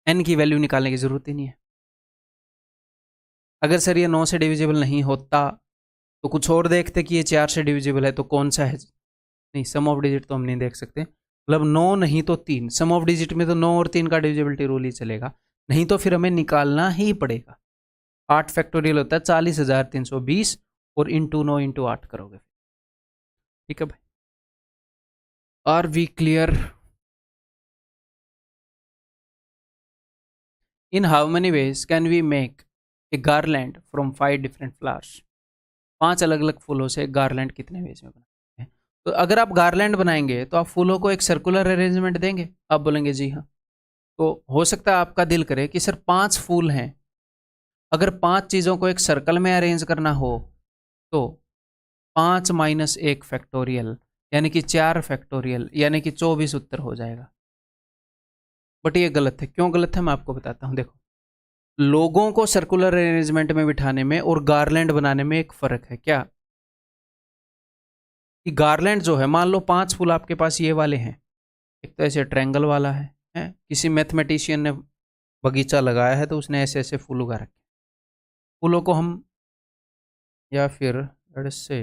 n की वैल्यू निकालने की जरूरत ही नहीं है। अगर सर ये 9 से डिविजिबल नहीं होता तो कुछ और देखते कि ये 4 से डिविजिबल है, तो कौन सा है? नहीं, सम ऑफ डिजिट तो हम नहीं देख सकते, मतलब 9 नहीं तो 3, सम ऑफ डिजिट में तो 9 और 3 का डिविजिबिलिटी रूल ही चलेगा, नहीं तो फिर हमें निकालना ही पड़ेगा। 8 फैक्टोरियल होता है 40,320 और इंटू 9 इंटू 8 करोगे। ठीक है भाई, are we clear? In how many ways can we make a garland from 5 different flowers? 5 अलग अलग फूलों से गार्लैंड कितने वेज में बनाते हैं? तो अगर आप गार्लैंड बनाएंगे तो आप फूलों को एक सर्कुलर अरेंजमेंट देंगे? आप बोलेंगे जी हाँ। तो हो सकता है आपका दिल करे कि सर 5 फूल हैं, अगर 5 चीज़ों को एक सर्कल में अरेंज करना हो तो 5 - 1 फैक्टोरियल यानी कि 4 फैक्टोरियल यानी कि 24 उत्तर हो जाएगा। बट ये गलत है। क्यों गलत है मैं आपको बताता हूँ। देखो, लोगों को सर्कुलर अरेंजमेंट में बिठाने में और गार्लैंड बनाने में एक फ़र्क है। क्या? कि गार्लैंड जो है, मान लो 5 फूल आपके पास ये वाले हैं, एक तो ऐसे ट्रायंगल वाला है? किसी मैथमेटिशियन ने बगीचा लगाया है तो उसने ऐसे ऐसे फूल उगा रखे, फूलों को हम या फिर से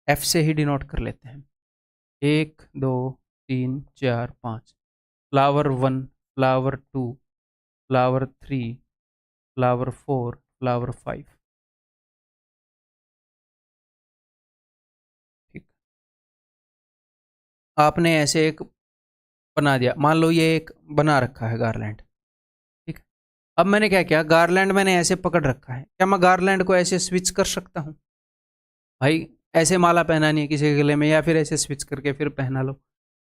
एफ से ही डिनोट कर लेते हैं, 1 2 3 4 5, flower 1, flower 2, flower 3, flower 4, flower 5। ठीक, आपने ऐसे एक बना दिया, मान लो ये एक बना रखा है गार्लैंड। ठीक है, अब मैंने क्या किया, गार्लैंड मैंने ऐसे पकड़ रखा है, क्या मैं गार्लैंड को ऐसे स्विच कर सकता हूँ? भाई ऐसे माला पहनानी है किसी के गले में या फिर ऐसे स्विच करके फिर पहना लो,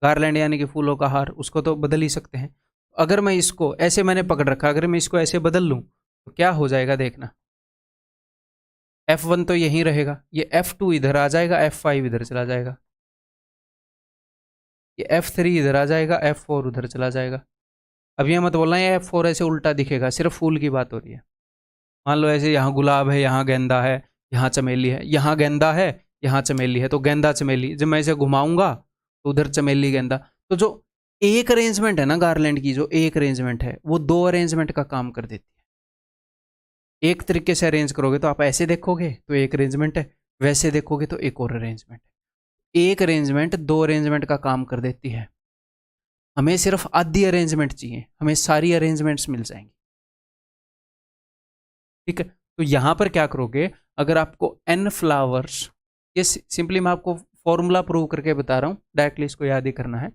गार्लैंड यानी कि फूलों का हार, उसको तो बदल ही सकते हैं। अगर मैं इसको ऐसे मैंने पकड़ रखा, अगर मैं इसको ऐसे बदल लूँ तो क्या हो जाएगा देखना, F1 तो यहीं रहेगा, ये F2 इधर आ जाएगा, F5 इधर चला जाएगा, ये F3 इधर आ जाएगा, F4 उधर चला जाएगा। अब ये मत बोलना ये F4 ऐसे उल्टा दिखेगा, सिर्फ फूल की बात हो रही है। मान लो ऐसे यहाँ गुलाब है, यहाँ गेंदा है, यहाँ चमेली है, यहाँ गेंदा है, यहाँ चमेली है, तो गेंदा चमेली, जब मैं इसे घुमाऊंगा तो उधर चमेली गेंदा। तो जो एक अरेंजमेंट है ना गार्लैंड की, जो एक अरेंजमेंट है वो दो अरेंजमेंट का काम कर देती है। एक तरीके से अरेंज करोगे तो आप ऐसे देखोगे तो एक अरेंजमेंट है, वैसे देखोगे तो एक और अरेंजमेंट है। एक अरेंजमेंट दो अरेंजमेंट का काम कर देती है। हमें सिर्फ आधी अरेंजमेंट चाहिए, हमें सारी अरेंजमेंट्स मिल जाएंगी। ठीक है, तो यहां पर क्या करोगे, अगर आपको n फ्लावर्स, ये सिंपली मैं आपको फॉर्मूला प्रूव करके बता रहा हूं, डायरेक्टली इसको याद ही करना है,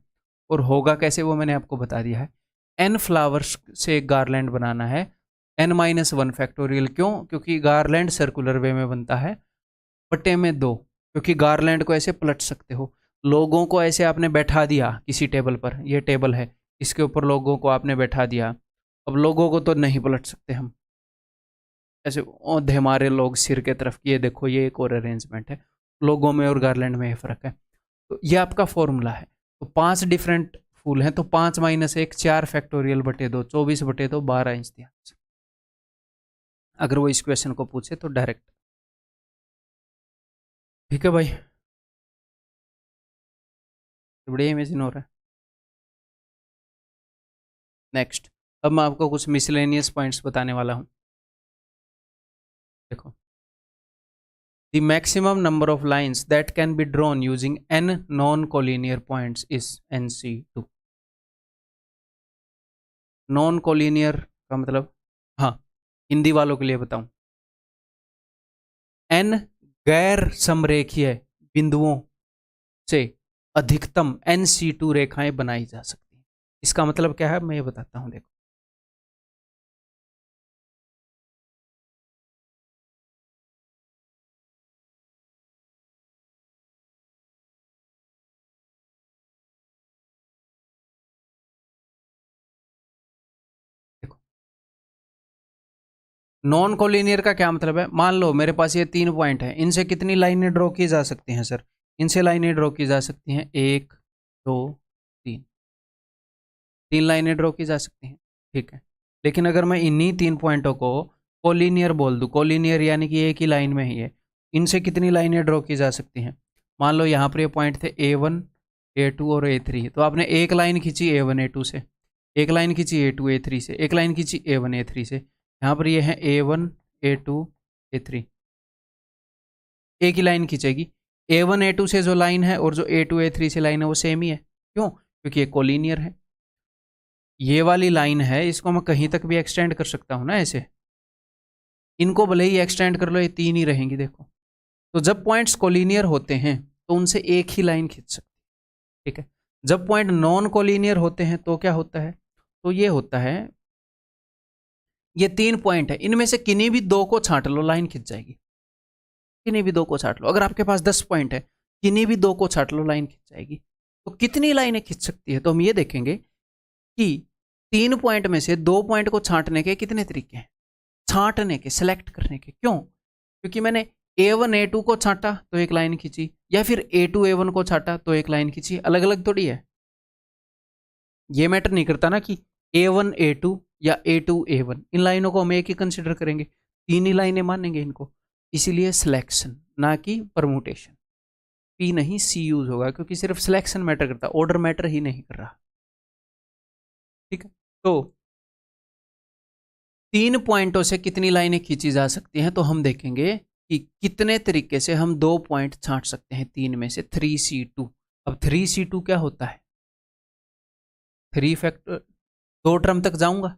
और होगा कैसे वो मैंने आपको बता दिया है। n फ्लावर्स से एक गार्लैंड बनाना है, n-1 फैक्टोरियल, क्यों? क्योंकि गार्लैंड सर्कुलर वे में बनता है, बटे में 2, क्योंकि गार्लैंड को ऐसे पलट सकते हो। लोगों को ऐसे आपने बैठा दिया किसी टेबल पर, ये टेबल है, इसके ऊपर लोगों को आपने बैठा दिया, अब लोगों को तो नहीं पलट सकते हम, ऐसे औंधे हमारे लोग सिर के तरफ, ये देखो ये एक और अरेंजमेंट है। लोगों में और गार्लैंड में ये फर्क है। तो ये आपका फॉर्मूला है। तो 5 डिफरेंट फूल हैं, तो 5-1 4 फैक्टोरियल बटे 2, 24 बटे 2, 12 इंच दिया। अगर वो इस क्वेश्चन को पूछे तो डायरेक्ट। ठीक है भाई, बढ़िया इमेजिन हो रहा है। नेक्स्ट, अब मैं आपको कुछ मिसलेनियस पॉइंट्स बताने वाला हूं। देखो, the maximum number of lines that can be drawn using n non-collinear points is NC2। Non collinear का मतलब, हाँ हिंदी वालों के लिए बताऊं, n गैर समरेखीय बिंदुओं से अधिकतम NC2 रेखाएं बनाई जा सकती हैं। इसका मतलब क्या है मैं ये बताता हूं। देखो, नॉन कोलिनियर का क्या मतलब है, मान लो मेरे पास ये 3 पॉइंट है, इनसे कितनी लाइनें ड्रॉ की जा सकती हैं सर? इनसे लाइनें ड्रॉ की जा सकती हैं 1 2 3, 3 लाइनें ड्रॉ की जा सकती हैं। ठीक है, लेकिन अगर मैं इन्हीं 3 पॉइंटों को कोलिनियर बोल दूं, कोलिनियर यानी कि एक ही लाइन में ही है, इनसे कितनी लाइनें ड्रॉ की जा सकती हैं? मान लो यहाँ पर ये पॉइंट थे A1 A2 और A3, तो आपने एक लाइन खींची A1 A2 से, एक लाइन खींची A2 A3 से, एक लाइन खींची A1 A3 से, यहाँ पर ये है A1 A2 A3, एक ही लाइन खींचेगी। A1 A2 से जो लाइन है और जो A2 A3 से लाइन है वो सेम ही है, क्यों? क्योंकि ये कोलिनियर है। ये वाली लाइन है, इसको मैं कहीं तक भी एक्सटेंड कर सकता हूँ ना ऐसे, इनको भले ही एक्सटेंड कर लो, ये 3 ही रहेंगी। देखो, तो जब पॉइंट्स कोलिनियर होते हैं तो उनसे एक ही लाइन खींच सकते हैं। ठीक है, जब पॉइंट नॉन कोलिनियर होते हैं तो क्या होता है, तो ये होता है, ये 3 पॉइंट है, इनमें से किन्हीं भी 2 को छांट लो, लाइन खिंच जाएगी। किन्हीं भी 2 को छांट लो, अगर आपके पास 10 पॉइंट है, किन्हीं भी 2 को छांट लो, लाइन खिंच जाएगी। तो कितनी लाइनें खिंच सकती है, तो हम ये देखेंगे कि 3 पॉइंट में से 2 पॉइंट को छांटने के कितने तरीके हैं, छांटने के, सिलेक्ट करने के। क्यों? क्योंकि मैंने A1 A2 को छांटा तो एक लाइन खींची, या फिर A2 A1 को छांटा तो एक लाइन खींची, अलग अलग थोड़ी है। ये मैटर नहीं करता ना कि A1 A2 या A2 A1, इन लाइनों को हम एक ही कंसिडर करेंगे, 3 ही लाइनें मानेंगे इनको। इसीलिए सिलेक्शन ना कि परमुटेशन, P नहीं C यूज होगा, क्योंकि सिर्फ सिलेक्शन मैटर करता, ऑर्डर मैटर ही नहीं कर रहा। ठीक है, तो 3 पॉइंटों से कितनी लाइनें खींची जा सकती हैं, तो हम देखेंगे कि कितने तरीके से हम 2 पॉइंट छांट सकते हैं 3 में से। 3C2, अब 3C2 क्या होता है, 3 फैक्टर, 2 टर्म तक जाऊंगा,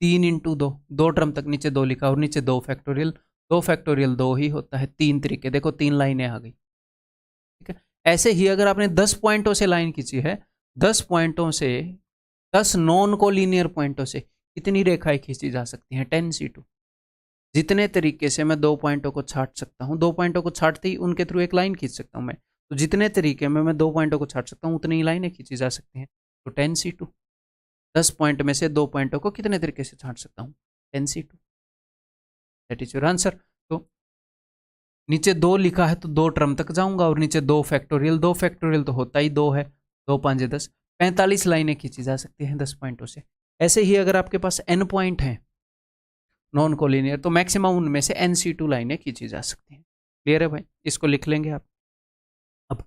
3 इंटू 2, 2 टर्म तक, नीचे 2 लिखा और नीचे 2 फैक्टोरियल, 2 फैक्टोरियल 2 ही होता है। 3 तरीके, देखो 3 लाइनें आ गई। ठीक है, ऐसे ही अगर आपने 10 पॉइंटों से लाइन खींची है, 10 पॉइंटों से, 10 नॉन कोलिनियर पॉइंटों से कितनी रेखाएं खींची जा सकती हैं, 10C2। जितने तरीके से मैं 2 पॉइंटों को छाट सकता हूँ, 2 पॉइंटों को छाटते ही उनके थ्रू एक लाइन खींच सकता हूँ मैं। तो जितने तरीके में मैं 2 पॉइंटों को छाट सकता हूँ उतनी ही लाइनें खींची जा सकती हैं। तो 10c2, 10 पॉइंट में से 2 पॉइंटों को कितने तरीके से छाट सकता हूँ? 10c2, that is your answer. तो नीचे 2 लिखा है तो 2 टर्म तक जाऊंगा, और नीचे 2 फैक्टोरियल, 2 फैक्टोरियल तो होता ही 2 है, 2 5 10, 45 लाइनें खींची जा सकती हैं 10 पॉइंटों से। ऐसे ही अगर आपके पास n पॉइंट हैं नॉन कोलिनियर, तो मैक्सिमम उनमें से nc2 लाइनें खींची जा सकती हैं। क्लियर है भाई? इसको लिख लेंगे आप। अब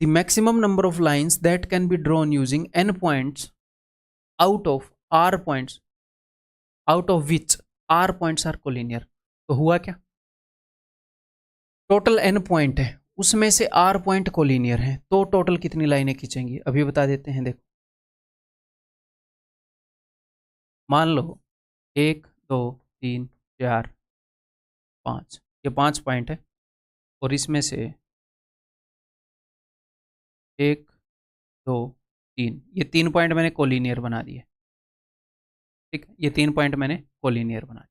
the maximum number of lines that can be drawn using n points out of r points, out of which r points are collinear. तो हुआ क्या? टोटल n पॉइंट है, उसमें से r पॉइंट कोलिनियर है, तो टोटल कितनी लाइनें खींचेंगी अभी बता देते हैं। देखो, मान लो 1 2 3 4 5, ये 5 पॉइंट है, और इसमें से 1 2 3, ये 3 पॉइंट मैंने कोलिनियर बना दिए। ठीक है, ये 3 पॉइंट मैंने कोलिनियर बना दिए।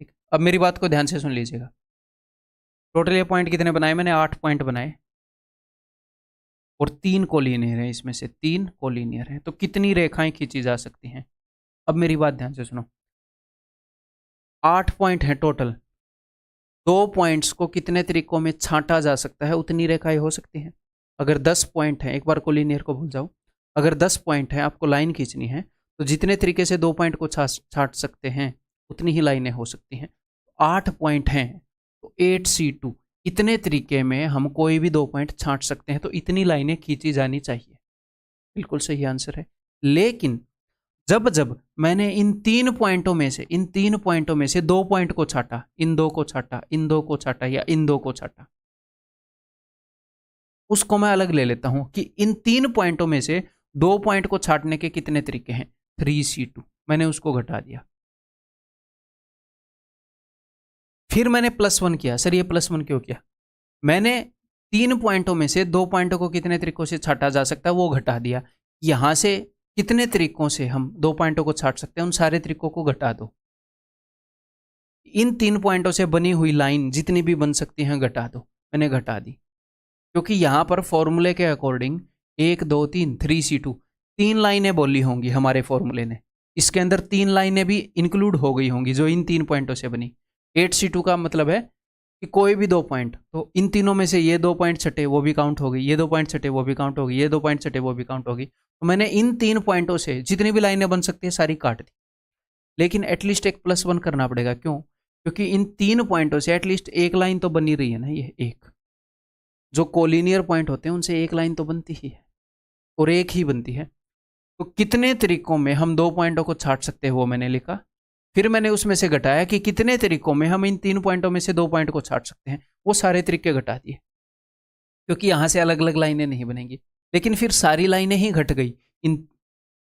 ठीक, अब मेरी बात को ध्यान से सुन लीजिएगा। टोटल ये पॉइंट कितने बनाए मैंने? 8 पॉइंट बनाए, और 3 कोलिनियर है, इसमें से 3 कोलिनियर है, तो कितनी रेखाएं खींची जा सकती हैं? अब मेरी बात ध्यान से सुनो, 8 पॉइंट है टोटल, 2 पॉइंट्स को कितने तरीकों में छांटा जा सकता है? उतनी रेखाएं हो सकती हैं। अगर 10 पॉइंट है, एक बार कोलिनियर को भूल जाओ, अगर 10 पॉइंट है, आपको लाइन खींचनी है, तो जितने तरीके से 2 पॉइंट को छाट सकते हैं उतनी ही लाइनें हो सकती हैं। 8 पॉइंट हैं तो 8c2, इतने तरीके में हम कोई भी 2 पॉइंट छाट सकते हैं, तो इतनी लाइनें खींची जानी चाहिए। बिल्कुल सही आंसर है। लेकिन जब जब मैंने इन 3 पॉइंटों में से, इन 3 पॉइंटों में से 2 पॉइंट को छाटा, इन 2 को छाटा, इन 2 को छाटा, या इन 2 को छाटा, उसको मैं अलग ले लेता हूं कि इन 3 पॉइंटों में से 2 पॉइंट को छाटने के कितने तरीके हैं? 3c2, मैंने उसको घटा दिया। फिर मैंने +1 किया। सर ये +1 क्यों किया? मैंने 3 पॉइंटों में से 2 पॉइंटों को कितने तरीकों से छाटा जा सकता है वो घटा दिया। यहां से कितने तरीकों से हम 2 पॉइंटों को छाट सकते हैं, उन सारे तरीकों को घटा दो। इन 3 पॉइंटों से बनी हुई लाइन जितनी भी बन सकती हैं घटा दो। मैंने घटा दी, क्योंकि यहां पर फॉर्मूले के अकॉर्डिंग 1 2 3 3c2, 3 लाइनें बोली होंगी हमारे फॉर्मूले ने, इसके अंदर 3 लाइनें भी इंक्लूड हो गई होंगी जो इन 3 पॉइंटों से बनी। 8c2 का मतलब है कि कोई भी 2 पॉइंट, तो इन तीनों में से ये 2 पॉइंट छटे वो भी काउंट हो गई, ये 2 पॉइंट छटे वो भी काउंट हो गई, ये 2 पॉइंट छटे वो भी काउंट होगी। तो मैंने इन 3 पॉइंटों से जितनी भी लाइनें बन सकती है सारी काट दी। लेकिन एटलीस्ट एक +1 करना पड़ेगा। क्यों? क्योंकि इन 3 पॉइंटों से एटलीस्ट एक लाइन तो बनी रही है ना। ये एक जो कोलिनियर पॉइंट होते हैं उनसे एक लाइन तो बनती ही है, और एक ही बनती है। तो कितने तरीकों में हम 2 पॉइंटों को छाट सकते हैं वो मैंने लिखा। फिर मैंने उसमें से घटाया कि कितने तरीकों में हम इन 3 पॉइंटों में से 2 पॉइंट को छाट सकते हैं, वो सारे तरीके घटा दिए, क्योंकि यहां से अलग अलग लाइनें नहीं बनेंगी। लेकिन फिर सारी लाइनें ही घट गई, इन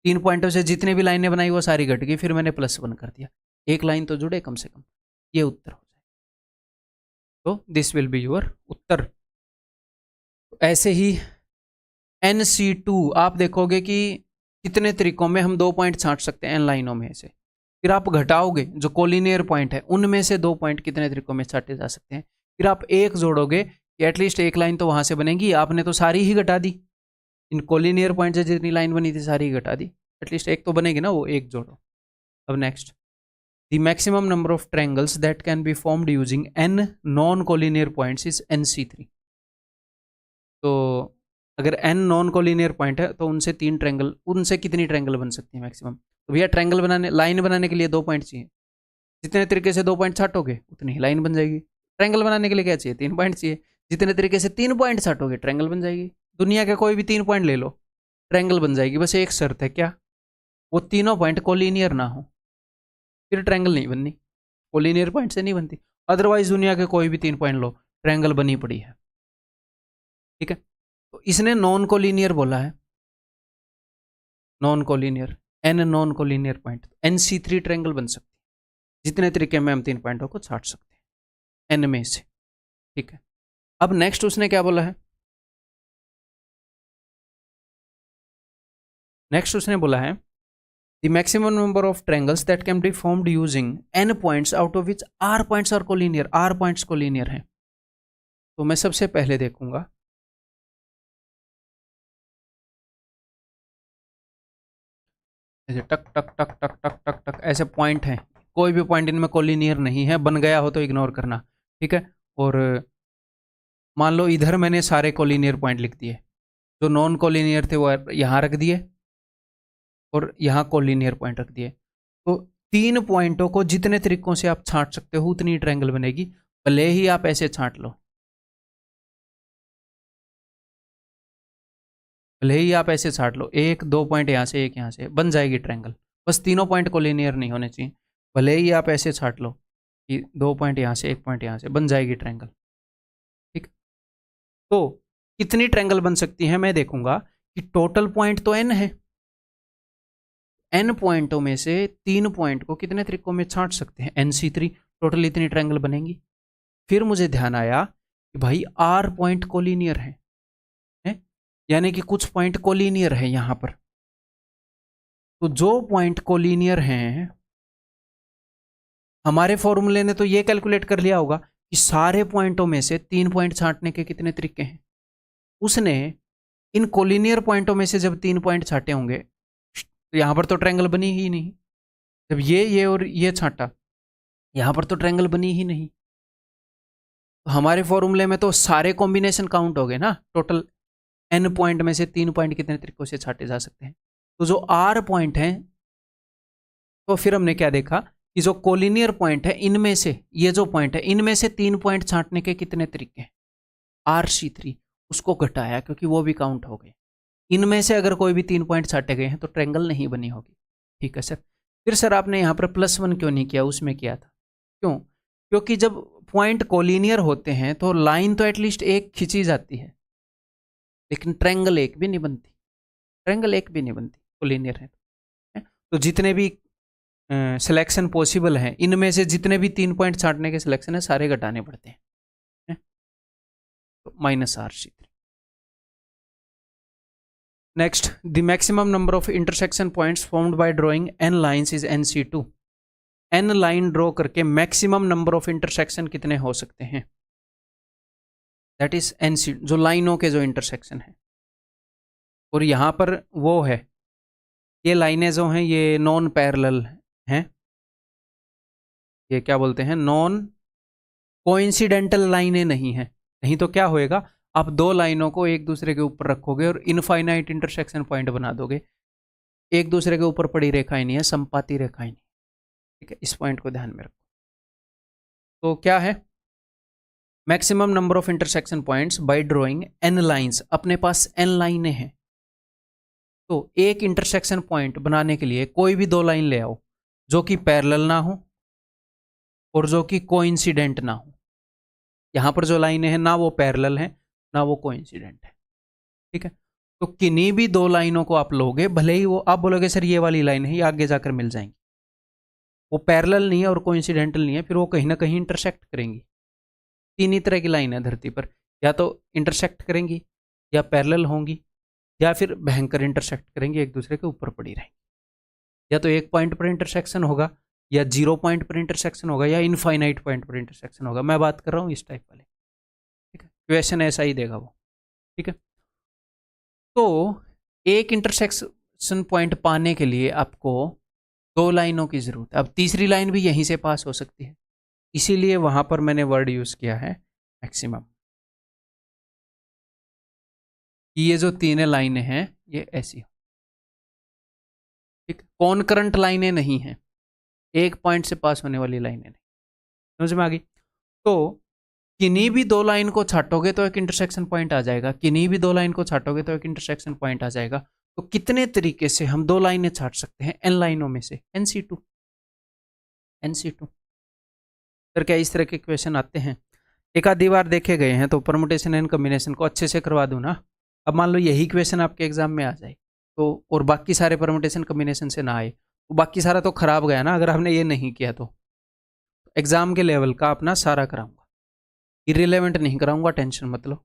3 पॉइंटों से जितने भी लाइनें बनाई वो सारी घट गई। फिर मैंने +1 कर दिया, एक लाइन तो जुड़े कम से कम। ये उत्तर हो जाए, तो दिस विल बी योर उत्तर। ऐसे ही NC2 आप देखोगे कि कितने तरीकों में हम 2 पॉइंट छाट सकते हैं n लाइनों में से। फिर आप घटाओगे, जो कोलिनियर पॉइंट है उनमें से 2 पॉइंट कितने तरीकों में छाटे जा सकते हैं। फिर आप एक जोड़ोगे कि एटलीस्ट एक लाइन तो वहां से बनेगी। आपने तो सारी ही घटा दी, इन कोलिनियर पॉइंट से जितनी लाइन बनी थी सारी ही घटा दी, एटलीस्ट एक तो बनेगी ना, वो एक जोड़ो। अब next, the maximum number of triangles that can be formed using n non collinear points is NC3। तो अगर n नॉन कोलिनियर पॉइंट है तो उनसे 3 ट्रायंगल, उनसे कितनी ट्रायंगल बन सकती है मैक्सिमम? तो भैया ट्रायंगल बनाने, लाइन बनाने के लिए 2 पॉइंट चाहिए। जितने तरीके से 2 पॉइंट छाटोगे उतनी ही लाइन बन जाएगी। ट्रायंगल बनाने के लिए क्या चाहिए? 3 पॉइंट चाहिए। जितने तरीके से 3 पॉइंट छाटोगे ट्रायंगल बन जाएगी। दुनिया के कोई भी 3 पॉइंट ले लो, ट्रायंगल बन जाएगी। बस एक शर्त है, क्या? वो तीनों पॉइंट कोलिनियर ना हो, फिर ट्रायंगल नहीं बननी। कोलिनियर पॉइंट से नहीं बनती, अदरवाइज दुनिया के कोई भी 3 पॉइंट लो, ट्रायंगल बनी पड़ी है। ठीक है, तो इसने नॉन कोलिनियर बोला है, non collinear, n non collinear point, NC3 triangle बन सकती है जितने तरीके में हम 3 पॉइंटों को छाट सकते हैं n में से। ठीक है, अब नेक्स्ट उसने क्या बोला है? नेक्स्ट उसने बोला है the maximum number of triangles that can be formed using n points out of which r points are collinear, r points collinear हैं। तो मैं सबसे पहले देखूंगा ऐसे टक टक टक टक टक टक टक ऐसे पॉइंट हैं, कोई भी पॉइंट इनमें कोलिनियर नहीं है, बन गया हो तो इग्नोर करना, ठीक है। और मान लो इधर मैंने सारे कोलिनियर पॉइंट लिख दिए, जो नॉन कोलिनियर थे वो यहाँ रख दिए और यहाँ कोलिनियर पॉइंट रख दिए। तो 3 पॉइंटों को जितने तरीकों से आप छांट सकते हो उतनी ट्रायंगल बनेगी, भले ही आप ऐसे छांट लो, भले ही आप ऐसे छांट लो, 1-2 पॉइंट यहाँ से, एक यहाँ से, बन जाएगी ट्रायंगल। बस तीनों पॉइंट कोलिनियर नहीं होने चाहिए, भले ही आप ऐसे छांट लो कि 2 पॉइंट यहाँ से, 1 पॉइंट यहाँ से, बन जाएगी ट्रायंगल, ठीक। तो कितनी ट्रायंगल बन सकती है मैं देखूंगा कि टोटल पॉइंट तो n है, n पॉइंटों में से 3 पॉइंट को कितने तरीकों में छांट सकते हैं, nc3, टोटल इतनी ट्रायंगल बनेंगी। फिर मुझे ध्यान आया कि भाई r पॉइंट कोलिनियर है, यानी कि कुछ पॉइंट कोलिनियर है यहां पर। तो जो पॉइंट कोलिनियर हैं, हमारे फॉर्मूले ने तो ये कैलकुलेट कर लिया होगा कि सारे पॉइंटों में से 3 पॉइंट छांटने के कितने तरीके हैं। उसने इन कोलिनियर पॉइंटों में से जब 3 पॉइंट छाटे होंगे तो यहां पर तो ट्रायंगल बनी ही नहीं। जब ये और ये छाटा, यहां पर तो ट्रायंगल बनी ही नहीं। तो हमारे फॉर्मूले में तो सारे कॉम्बिनेशन काउंट हो गए ना, टोटल n पॉइंट में से 3 पॉइंट कितने तरीकों से छाटे जा सकते हैं। तो जो r पॉइंट हैं, तो फिर हमने क्या देखा कि जो कोलिनियर पॉइंट है इनमें से, ये जो पॉइंट है इनमें से 3 पॉइंट छांटने के कितने तरीके हैं, rc3, उसको घटाया क्योंकि वो भी काउंट हो गए। इनमें से अगर कोई भी 3 पॉइंट छाटे गए हैं तो ट्रायंगल नहीं बनी होगी, ठीक है सर। फिर सर आपने यहाँ पर +1 क्यों नहीं किया, उसमें किया था, क्यों? क्योंकि जब पॉइंट कोलिनियर होते हैं तो लाइन तो एटलीस्ट एक खींची जाती है, लेकिन ट्रायंगल एक भी नहीं बनती, ट्रायंगल एक भी नहीं बनती कोलिनियर है। तो जितने भी सिलेक्शन पॉसिबल हैं, इनमें से जितने भी 3 पॉइंट छांटने के सिलेक्शन है सारे घटाने पड़ते हैं। तो -rc3। Next, the maximum number of intersection points formed by drawing n lines is nc2। n line draw करके मैक्सिमम नंबर ऑफ इंटरसेक्शन कितने हो सकते हैं, दैट इज nc, जो लाइनों के जो इंटरसेक्शन है। और यहां पर वो है, ये लाइनें जो हैं ये नॉन पैरेलल हैं, ये क्या बोलते हैं, नॉन कोइंसिडेंटल लाइनें नहीं हैं। नहीं तो क्या होएगा, आप 2 लाइनों को एक दूसरे के ऊपर रखोगे और इनफाइनाइट इंटरसेक्शन पॉइंट बना दोगे। एक दूसरे के ऊपर पड़ी रेखाएं नहीं है, संपाती रेखाएं नहीं, ठीक है। इस पॉइंट को ध्यान में रखो। तो क्या है, maximum number of intersection points by drawing n lines, अपने पास n लाइनें हैं। तो एक इंटरसेक्शन पॉइंट बनाने के लिए कोई भी 2 लाइन ले आओ जो कि पैरेलल ना हो और जो कि कोइंसिडेंट ना हो। यहां पर जो लाइनें हैं ना वो पैरेलल हैं ना वो कोइंसिडेंट है, ठीक है। तो किन्हीं भी 2 लाइनों को आप लोगे, भले ही वो आप बोलोगे सर ये वाली लाइन है, ये आगे जाकर मिल जाएंगी, वो पैरेलल नहीं है और कोइंसिडेंटल नहीं है, फिर वो कहीं ना कहीं इंटरसेक्ट करेंगी। 3 ही तरह की लाइन है धरती पर, या तो इंटरसेक्ट करेंगी, या पैरेलल होंगी, या फिर भयंकर इंटरसेक्ट करेंगे, एक दूसरे के ऊपर पड़ी रहेंगी। या तो एक पॉइंट पर इंटरसेक्शन होगा, या 0 पॉइंट पर इंटरसेक्शन होगा, या इनफाइनाइट पॉइंट पर इंटरसेक्शन होगा। मैं बात कर रहा हूँ इस टाइप वाले, ठीक है। क्वेश्चन ऐसा ही देगा वो, ठीक है। तो एक इंटरसेक्शन पॉइंट पाने के लिए आपको 2 लाइनों की जरूरत है। अब तीसरी लाइन भी यहीं से पास हो सकती है, इसीलिए वहां पर मैंने वर्ड यूज किया है मैक्सिमम। ये जो 3 लाइनें हैं ये ऐसी हो, ठीक। कॉनकरेंट लाइनें नहीं हैं, एक पॉइंट से पास होने वाली लाइनें नहीं, समझ में आ गई। तो किन्हीं भी 2 लाइन को छाटोगे तो एक इंटरसेक्शन पॉइंट आ जाएगा, किन्हीं भी 2 लाइन को छाटोगे तो एक इंटरसेक्शन पॉइंट आ जाएगा। तो कितने तरीके से हम 2 लाइनें छाट सकते हैं n लाइनों में से, nc2। सर क्या इस तरह के क्वेश्चन आते हैं, एक आधी बार देखे गए हैं, तो परमुटेशन एंड कॉम्बिनेशन को अच्छे से करवा दूं ना। अब मान लो यही क्वेश्चन आपके एग्जाम में आ जाए तो, और बाकी सारे परमुटेशन कॉम्बिनेशन से ना आए, तो बाकी सारा तो खराब गया ना, अगर हमने ये नहीं किया तो। एग्जाम के लेवल का अपना सारा कराऊंगा, इरिलेवेंट नहीं कराऊंगा, टेंशन मत लो,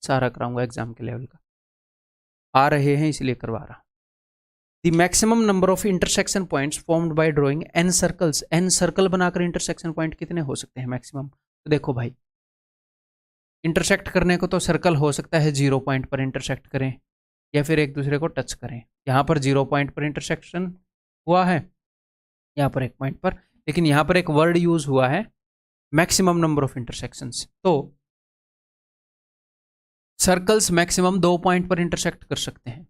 सारा कराऊंगा एग्जाम के लेवल का। आ रहे हैं इसलिए करवा रहा हूं। The maximum number of intersection points formed by drawing n circles, n circle बनाकर इंटरसेक्शन पॉइंट कितने हो सकते हैं मैक्सिमम? तो देखो भाई, इंटरसेक्ट करने को तो सर्कल हो सकता है 0 पॉइंट पर इंटरसेक्ट करें या फिर एक दूसरे को टच करें। यहाँ पर 0 पॉइंट पर इंटरसेक्शन हुआ है, यहाँ पर एक पॉइंट पर, लेकिन यहाँ पर एक वर्ड यूज हुआ है मैक्सिमम नंबर ऑफ इंटरसेक्शंस। तो सर्कल्स मैक्सिमम 2 पॉइंट पर इंटरसेक्ट कर सकते हैं।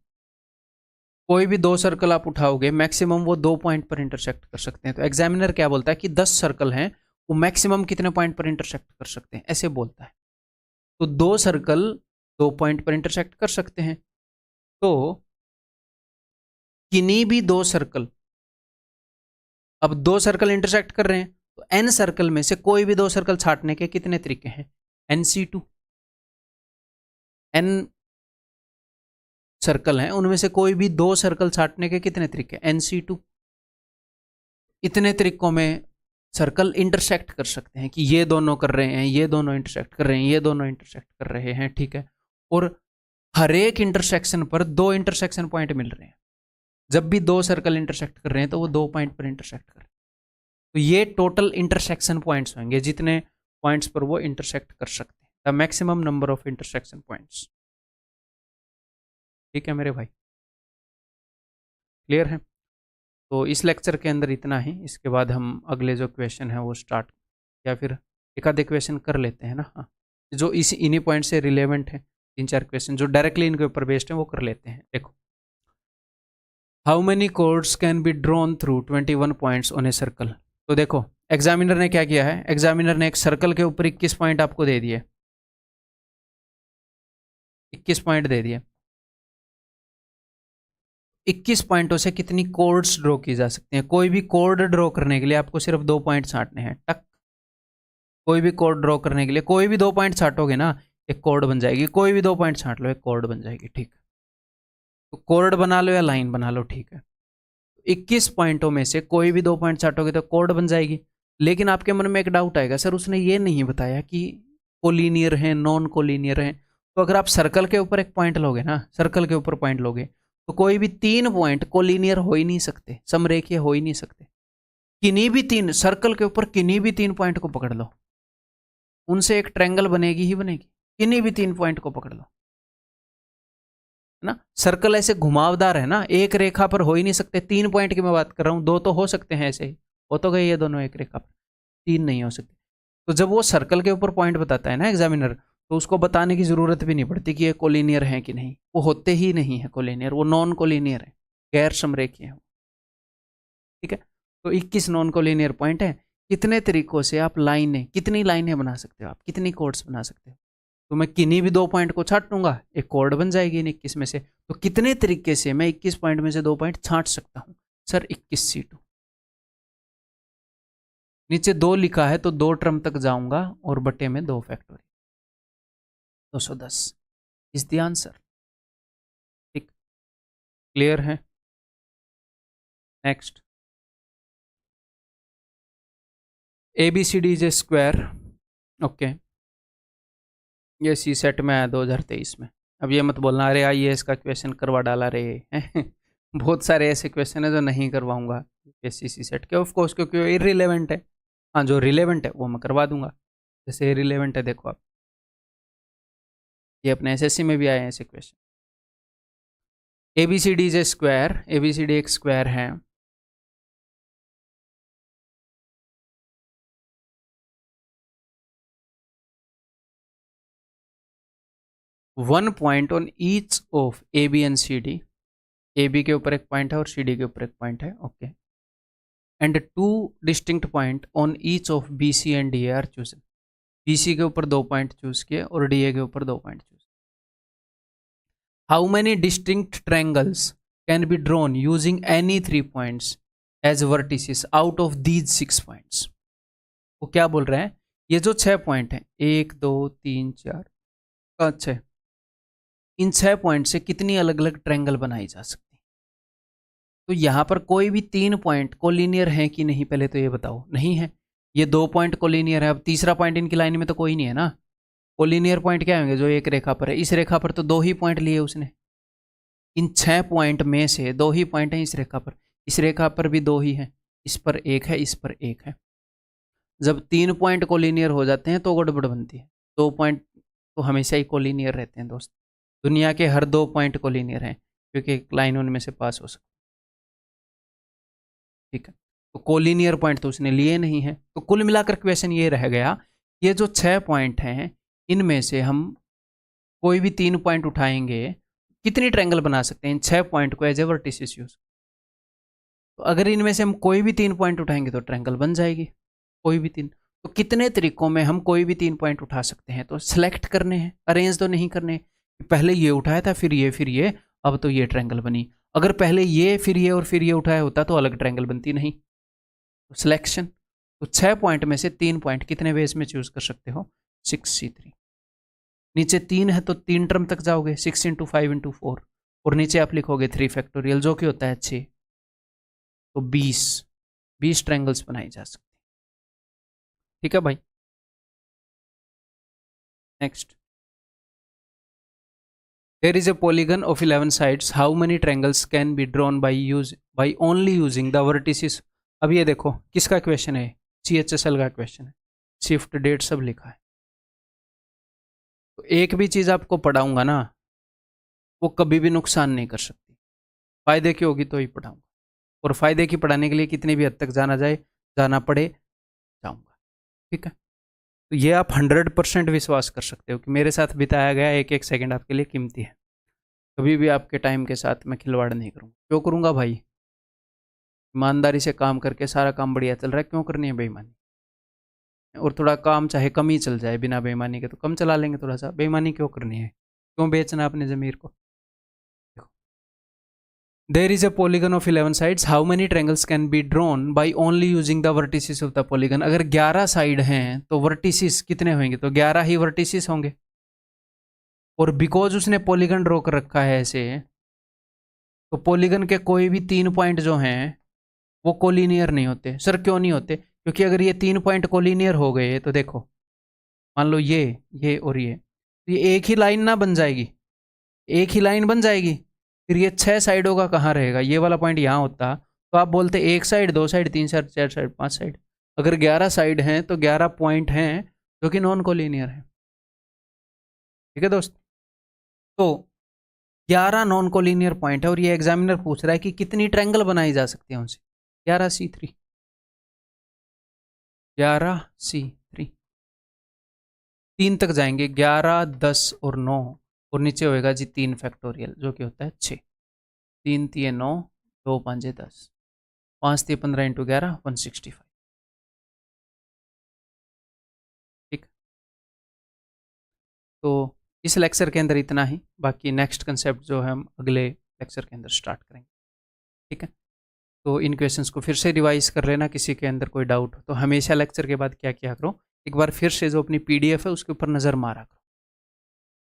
कोई भी 2 सर्कल आप उठाओगे मैक्सिमम वो 2 पॉइंट पर इंटरसेक्ट कर सकते हैं। तो एग्जामिनर क्या बोलता है कि 10 सर्कल हैं, वो मैक्सिमम कितने पॉइंट पर इंटरसेक्ट कर सकते हैं, ऐसे बोलता है। तो 2 सर्कल 2 पॉइंट पर इंटरसेक्ट कर सकते हैं। तो किन्हीं भी 2 सर्कल, अब 2 सर्कल इंटरसेक्ट कर रहे हैं तो n सर्कल में से कोई भी 2 सर्कल छांटने के कितने तरीके हैं? NC2, n सर्कल हैं, उनमें से कोई भी 2 सर्कल छांटने के कितने तरीके? NC2। इतने तरीकों में सर्कल इंटरसेक्ट कर सकते हैं कि ये दोनों कर रहे हैं, ये दोनों इंटरसेक्ट कर रहे हैं, ये दोनों इंटरसेक्ट कर रहे हैं, ठीक है। और हर एक इंटरसेक्शन पर 2 इंटरसेक्शन पॉइंट मिल रहे हैं। जब भी 2 सर्कल इंटरसेक्ट कर रहे हैं तो वो 2 पॉइंट पर इंटरसेक्ट कर रहे हैं। तो ये टोटल इंटरसेक्शन पॉइंट्स होंगे जितने पॉइंट्स पर वो इंटरसेक्ट कर सकते हैं, the maximum number of intersection points. ठीक है मेरे भाई, क्लियर है? तो इस लेक्चर के अंदर इतना ही। इसके बाद हम अगले जो क्वेश्चन है वो स्टार्ट, या फिर एक आधे क्वेश्चन कर लेते हैं ना, हाँ, जो इन्हीं पॉइंट से रिलेवेंट है। 3-4 क्वेश्चन जो डायरेक्टली इनके ऊपर बेस्ड हैं वो कर लेते हैं। देखो, how many chords can be drawn through 21 points on a circle. तो देखो एग्जामिनर ने क्या किया है, एग्जामिनर ने एक सर्कल के ऊपर 21 पॉइंट आपको दे दिए, 21 पॉइंट दे दिए। 21 पॉइंटों से कितनी कोर्ड्स ड्रॉ की जा सकती हैं? कोई भी कोर्ड ड्रॉ करने के लिए आपको सिर्फ 2 पॉइंट छांटने हैं, टक। कोई भी कोर्ड ड्रॉ करने के लिए कोई भी 2 पॉइंट छांटोगे ना, एक कोर्ड बन जाएगी। कोई भी 2 पॉइंट छांट लो, एक कोर्ड बन जाएगी, ठीक। तो कोर्ड बना लो या लाइन बना लो, ठीक है। 21 पॉइंटों में से कोई भी 2 पॉइंट छांटोगे तो कोर्ड बन जाएगी। लेकिन आपके मन में एक डाउट आएगा, सर उसने ये नहीं बताया कि कोलिनियर है, नॉन कोलिनियर है। तो अगर आप सर्कल के ऊपर एक पॉइंट लोगे ना, सर्कल के ऊपर पॉइंट लोगे, तो कोई भी 3 पॉइंट कोलिनियर हो ही नहीं सकते, समरेखीय हो ही नहीं सकते। किन्हीं भी 3 सर्कल के ऊपर किन्हीं भी 3 पॉइंट को पकड़ लो, उनसे एक ट्रायंगल बनेगी ही बनेगी। किन्हीं भी 3 पॉइंट को पकड़ लो, है ना। सर्कल ऐसे घुमावदार है ना, एक रेखा पर हो ही नहीं सकते। 3 पॉइंट की मैं बात कर रहा हूं, 2 तो हो सकते हैं ऐसे ही, हो तो गए ये दोनों एक रेखा पर, 3 नहीं हो सकते। तो जब वो सर्कल के ऊपर पॉइंट बताता है ना एग्जामिनर, तो उसको बताने की जरूरत भी नहीं पड़ती कि ये कोलिनियर है कि नहीं। वो होते ही नहीं है कोलिनियर, वो नॉन कोलिनियर है, गैर समरेखीय है, ठीक है। तो 21 नॉन कोलिनियर पॉइंट है। कितने तरीकों से आप लाइनें, कितनी लाइनें बना सकते हो आप, कितनी कोर्ड्स बना सकते हो? तो मैं किन्हीं भी 2 पॉइंट को छांट लूंगा, एक कोर्ड बन जाएगी इन 21 में से। तो कितने तरीके से मैं 21 पॉइंट में से 2 पॉइंट छांट सकता हूं? Sir 21C2। नीचे 2 लिखा है तो 2 टर्म तक जाऊंगा और बटे में 2 फैक्टोरियल, 210 इज द आंसर। ठीक, क्लियर है? Next, ABCD is a square. Okay, ये सी सेट में आया 2023 में। अब ये मत बोलना अरे IAS का क्वेश्चन करवा डाला रे बहुत सारे ऐसे क्वेश्चन है जो नहीं करवाऊंगा सी सेट के, ऑफकोर्स, क्योंकि वो इरिलेवेंट है। हाँ, जो रिलेवेंट है वो मैं करवा दूंगा। जैसे इरिलेवेंट है, देखो आप, ये अपने SSC में भी आए हैं ऐसे question. ABCD is a square, ABCD एक स्क्वायर है। One point on each of AB and CD। AB के ऊपर एक पॉइंट है और CD के ऊपर एक पॉइंट है, okay. And 2 distinct point on each of BC and DA are chosen. BC के ऊपर 2 पॉइंट चूज किए और DA के ऊपर 2 point choose. How many distinct triangles can be drawn using any 3 points as vertices out of these 6 points. वो क्या बोल रहे हैं, ये जो 6 पॉइंट हैं, 1 2 3 4 5 6, इन 6 पॉइंट से कितनी अलग अलग ट्रायंगल बनाई जा सकती है? तो यहाँ पर कोई भी 3 पॉइंट कोलिनियर है कि नहीं, पहले तो ये बताओ। नहीं है। ये 2 पॉइंट कोलिनियर है। अब तीसरा पॉइंट इनकी लाइन में तो कोई नहीं है ना। कोलिनियर पॉइंट क्या होंगे? जो एक रेखा पर है। इस रेखा पर तो 2 ही पॉइंट लिए उसने, इन 6 पॉइंट में से 2 ही पॉइंट हैं इस रेखा पर भी 2 ही हैं, इस पर 1 है, इस पर 1 है। जब 3 पॉइंट कोलिनियर हो जाते हैं तो गड़बड़ बनती है। 2 पॉइंट तो हमेशा ही कोलिनियर रहते हैं दोस्त। दुनिया के हर 2 पॉइंट कोलिनियर हैं क्योंकि एक लाइन उनमें से पास हो सकती है, ठीक है। तो कोलिनियर पॉइंट तो उसने लिए नहीं है। तो कुल मिलाकर क्वेश्चन ये रह गया, ये जो 6 पॉइंट हैं इनमें से हम कोई भी 3 पॉइंट उठाएंगे, कितनी ट्रायंगल बना सकते हैं इन 6 पॉइंट को एज ए वर्टिसेस यूज। तो अगर इनमें से हम कोई भी 3 पॉइंट उठाएंगे तो ट्रायंगल बन जाएगी, कोई भी 3। तो कितने तरीकों में हम कोई भी 3 पॉइंट उठा सकते हैं? तो सिलेक्ट करने हैं, अरेंज तो नहीं करने। पहले ये उठाया था फिर ये, अब तो ये ट्रायंगल बनी। अगर पहले ये फिर ये और फिर ये उठाया होता तो अलग ट्रायंगल बनती नहीं। तो सिलेक्शन, तो 6 पॉइंट में से 3 पॉइंट कितने वेज में चूज कर सकते हो? 6C3। नीचे 3 है तो 3 टर्म तक जाओगे, 6 × 5 × 4, और नीचे आप लिखोगे 3 फैक्टोरियल जो कि होता है 6। तो 20 ट्रायंगल्स बनाई जा सकती है, ठीक है भाई। Next, there is a polygon of 11 sides, how many triangles can be drawn by only using the vertices? अब ये देखो किसका क्वेश्चन है? CHSL का क्वेश्चन है, शिफ्ट डेट सब लिखा है। तो एक भी चीज आपको पढ़ाऊंगा ना वो कभी भी नुकसान नहीं कर सकती, फायदे की होगी तो ही पढ़ाऊंगा, और फायदे की पढ़ाने के लिए कितनी भी हद तक जाना पड़े जाऊंगा, ठीक है। तो ये आप 100% विश्वास कर सकते हो कि मेरे साथ बिताया गया एक एक सेकंड आपके लिए कीमती है। कभी भी आपके टाइम के साथ मैं खिलवाड़ नहीं करूँगा। क्यों करूँगा भाई? ईमानदारी से काम करके सारा काम बढ़िया चल रहा है, क्यों करनी है बेईमानी? और थोड़ा काम चाहे कम ही चल जाए बिना बेईमानी के तो कम चला लेंगे थोड़ा सा, बेईमानी क्यों करनी है? क्यों बेचना अपने ज़मीर को? There is a polygon of 11 sides. How many triangles can be drawn by only using the vertices of the polygon? अगर 11 साइड हैं तो वर्टिसेस कितने होंगे? तो 11 ही वर्टिसेस होंगे। और बिकॉज उसने पॉलीगन ड्रॉ कर रखा है ऐसे, तो पॉलीगन के कोई भी 3 पॉइंट जो हैं वो कोलिनियर नहीं होते। सर क्यों नहीं होते? क्योंकि अगर ये 3 पॉइंट कोलिनियर हो गए तो देखो, मान लो ये और तो ये एक ही लाइन ना बन जाएगी, एक ही लाइन बन जाएगी। फिर ये 6 साइडों का कहाँ रहेगा? ये वाला पॉइंट यहाँ होता तो आप बोलते 1 side, 2 side, 3 side, 4 side, 5 side. अगर 11 साइड हैं तो 11 पॉइंट हैं जो कि नॉन कोलिनियर है, ठीक है दोस्त। तो 11 नॉन कोलिनियर पॉइंट है और ये एग्जामिनर पूछ रहा है कि कितनी ट्रायंगल बनाई जा सकती है उनसे। 11C3, 11C3, 3 तक जाएंगे, 11, 10 और 9, और नीचे होएगा जी 3 फैक्टोरियल जो कि होता है 6। 3 × 9, 2 × 5 = 10, 5 × 15 × 11 165, ठीक। तो इस लेक्चर के अंदर इतना ही, बाकी नेक्स्ट कंसेप्ट जो है हम अगले लेक्चर के अंदर स्टार्ट करेंगे, ठीक है। तो इन क्वेश्चंस को फिर से रिवाइज कर लेना, किसी के अंदर कोई डाउट हो तो हमेशा लेक्चर के बाद क्या किया करो, एक बार फिर से जो अपनी PDF है उसके ऊपर नज़र मारा करो,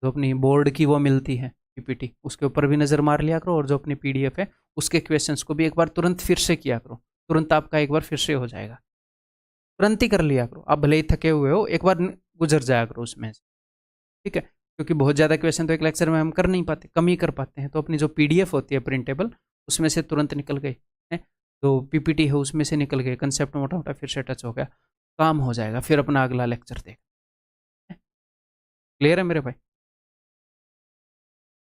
जो अपनी बोर्ड की वो मिलती है PPT उसके ऊपर भी नज़र मार लिया करो, और जो अपनी PDF है उसके क्वेश्चंस को भी एक बार तुरंत फिर से किया करो, तुरंत आपका एक बार फिर से हो जाएगा, तुरंत ही कर लिया करो। आप भले ही थके हुए हो एक बार गुजर जाया करो उसमें से, ठीक है। क्योंकि बहुत ज़्यादा क्वेश्चन तो एक लेक्चर में हम कर नहीं पाते, कम ही कर पाते हैं। तो अपनी जो PDF होती है प्रिंटेबल उसमें से तुरंत निकल गई है, तो PPT है उसमें से निकल गए, कंसेप्ट मोटा मोटा फिर से टच हो गया, काम हो जाएगा, फिर अपना अगला लेक्चर देख। क्लियर है मेरे भाई?